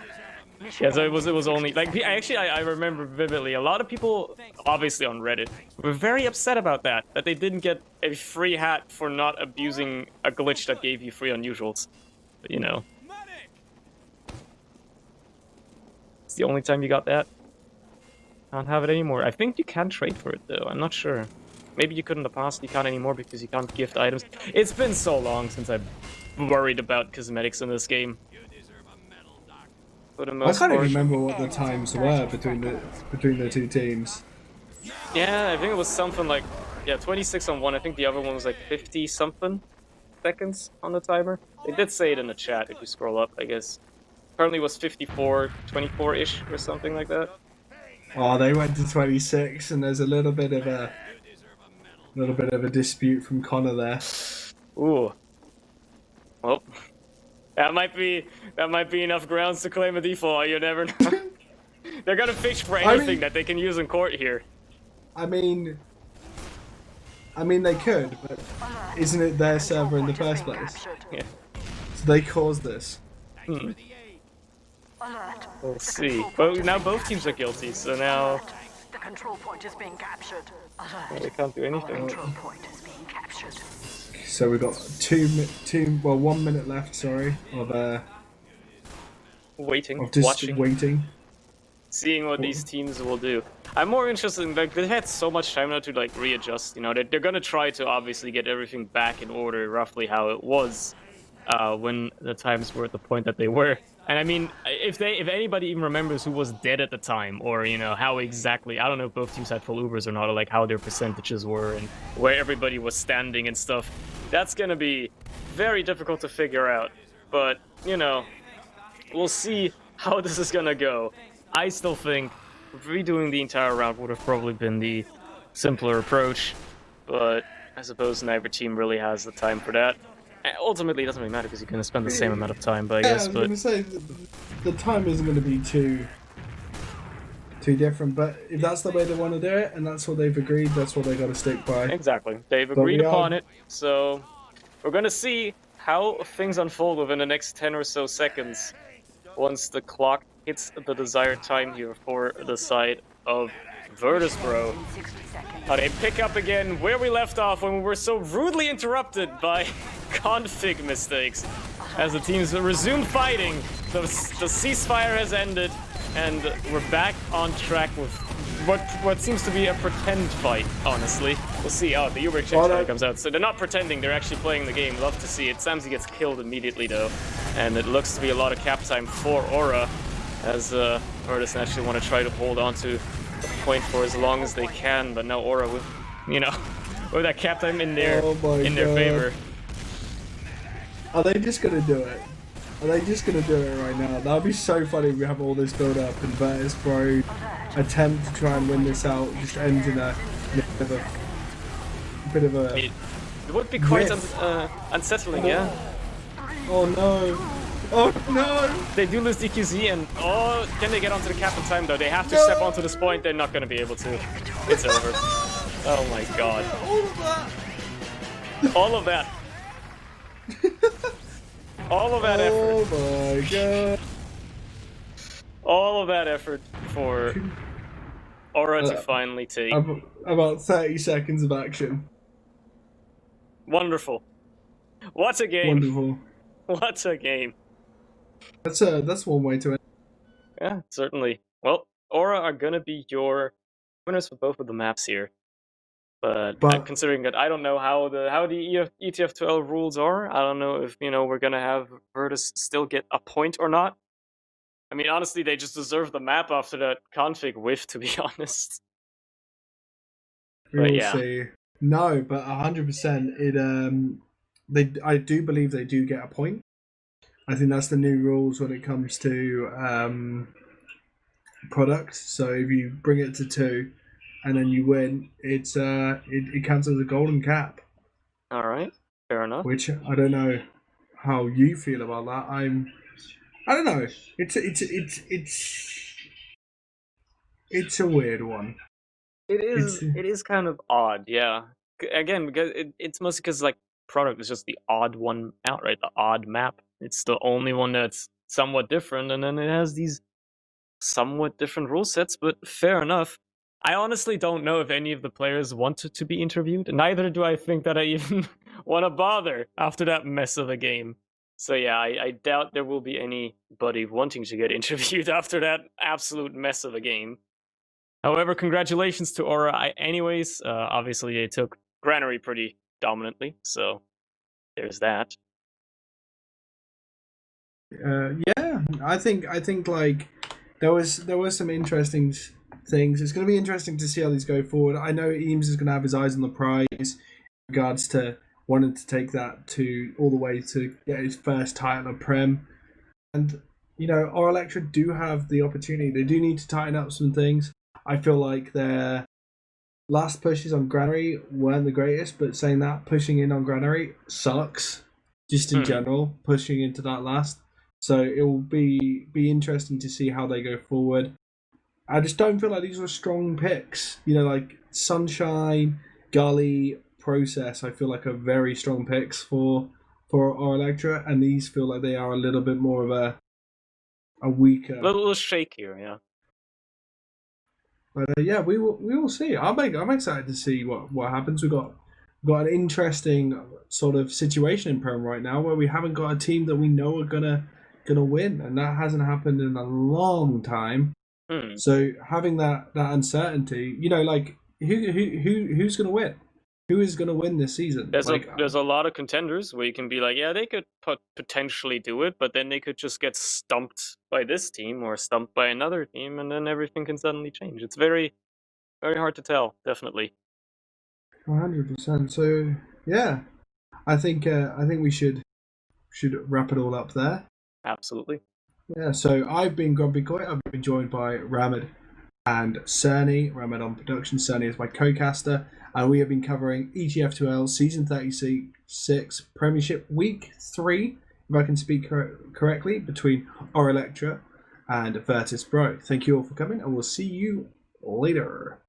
Yeah, so it was only like I remember vividly. A lot of people, obviously on Reddit, were very upset about that they didn't get a free hat for not abusing a glitch that gave you free unusuals. But, you know. It's the only time you got that. Can't have it anymore. I think you can trade for it though. I'm not sure. Maybe you could in the past. You can't anymore because you can't gift items. It's been so long since I've worried about cosmetics in this game. For the most I can't part. even remember what the times were between the two teams. Yeah, I think it was something like 26 on one. I think the other one was like 50 something seconds on the timer. They did say it in the chat if you scroll up, I guess. Currently was 54, 24-ish or something like that. Oh, they went to 26, and there's a little bit of a dispute from Connor there. Ooh. Well, that might be enough grounds to claim a default. You never know. They're gonna fish for anything that they can use in court here. I mean, they could, but isn't it their server in the first place? Yeah. So they caused this. We'll see. But now both teams are guilty, so now The control point is being captured. they can't do anything. Control point is being captured. So we've got 1 minute left. Sorry, of Waiting, just watching, waiting, seeing what these teams will do. I'm more interested in, like, they had so much time now to like readjust. You know, they're gonna try to obviously get everything back in order, roughly how it was when the times were at the point that they were. And I mean, if anybody even remembers who was dead at the time, or you know how exactly, I don't know if both teams had full Ubers or not, or like how their percentages were and where everybody was standing and stuff. That's gonna be very difficult to figure out. But you know, we'll see how this is gonna go. I still think redoing the entire round would have probably been the simpler approach, but I suppose neither team really has the time for that. And ultimately, it doesn't really matter because you're going to spend the same amount of time, but I guess. I was going to say the time isn't going to be too different. But if that's the way they want to do it, and that's what they've agreed, that's what they got to stick by. Exactly, they've agreed upon it. So we're going to see how things unfold within the next 10 or so seconds once the clock hits the desired time here for the side of Virtus.Bro. How they pick up again where we left off when we were so rudely interrupted by config mistakes. As the teams resume fighting, the ceasefire has ended, and we're back on track with what seems to be a pretend fight, honestly. We'll see. Oh, the Uber exchange comes out. So they're not pretending, they're actually playing the game. Love to see it. Samsy gets killed immediately, though. And it looks to be a lot of cap time for Aura, as Virtus actually want to try to hold on to the point for as long as they can. But now Aura with, you know, with that cap time in their favor. Are they just gonna do it? Are they just gonna do it right now? That would be so funny if we have all this build up and Virtus.Bro attempt to try and win this out just ends in a bit of a It would be quite unsettling, yeah. Oh no. Oh no! They do lose DQZ, and can they get onto the cap in time though? They have to step onto this point. They're not going to be able to. It's over. Oh my god! All of that. All of that effort. Oh my god! All of that effort for Aura to finally take. About 30 seconds of action. Wonderful. What a game! Wonderful. What a game! That's one way to end. Yeah, certainly. Well, Aura are gonna be your winners for both of the maps here. But considering that I don't know how the ETF2L rules are, I don't know if we're gonna have Virtus still get a point or not. I mean, honestly, they just deserve the map after that config whiff, to be honest. We'll see. No, but 100%. I do believe they do get a point. I think that's the new rules when it comes to products. So if you bring it to 2 and then you win, it counts as a golden cap. All right, fair enough. Which I don't know how you feel about that. I don't know. It's a weird one. It is kind of odd, yeah. Again, because it's mostly because like product is just the odd one out, right? The odd map. It's the only one that's somewhat different, and then it has these somewhat different rule sets. But fair enough. I honestly don't know if any of the players wanted to be interviewed. Neither do I think that I even want to bother after that mess of a game. So yeah, I doubt there will be anybody wanting to get interviewed after that absolute mess of a game. However, congratulations to Aura. Obviously they took Granary pretty dominantly, so there's that. Yeah, I think like there was some interesting things. It's going to be interesting to see how these go forward. I know Eames is going to have his eyes on the prize in regards to wanting to take that to all the way to get his first title of Prem. And our Electra do have the opportunity. They do need to tighten up some things. I feel like their last pushes on Granary weren't the greatest, but saying that, pushing in on Granary sucks. Just in general, pushing into that last. So it will be interesting to see how they go forward. I just don't feel like these were strong picks. Like Sunshine, Gully, Process, I feel like are very strong picks for our Electra, and these feel like they are a little bit more of a weaker, a little shakier, yeah. But yeah, we will see. I'm excited to see what happens. We've got an interesting sort of situation in Prem right now where we haven't got a team that we know are gonna win, and that hasn't happened in a long time. So having that uncertainty, like who's gonna win? Who is gonna win this season? There's a lot of contenders where you can be like, yeah, they could potentially do it, but then they could just get stumped by this team or stumped by another team, and then everything can suddenly change. It's very, very hard to tell, definitely. 100%. So yeah, I think we should wrap it all up there. Absolutely. Yeah. So I've been GrumpyKoi. I've been joined by Rahmed and Surny. Rahmed on production. Surny is my co-caster. And we have been covering ETF2L Season 36 Premiership Week 3, if I can speak correctly, between our Electra and Virtus.Bro. Thank you all for coming, and we'll see you later.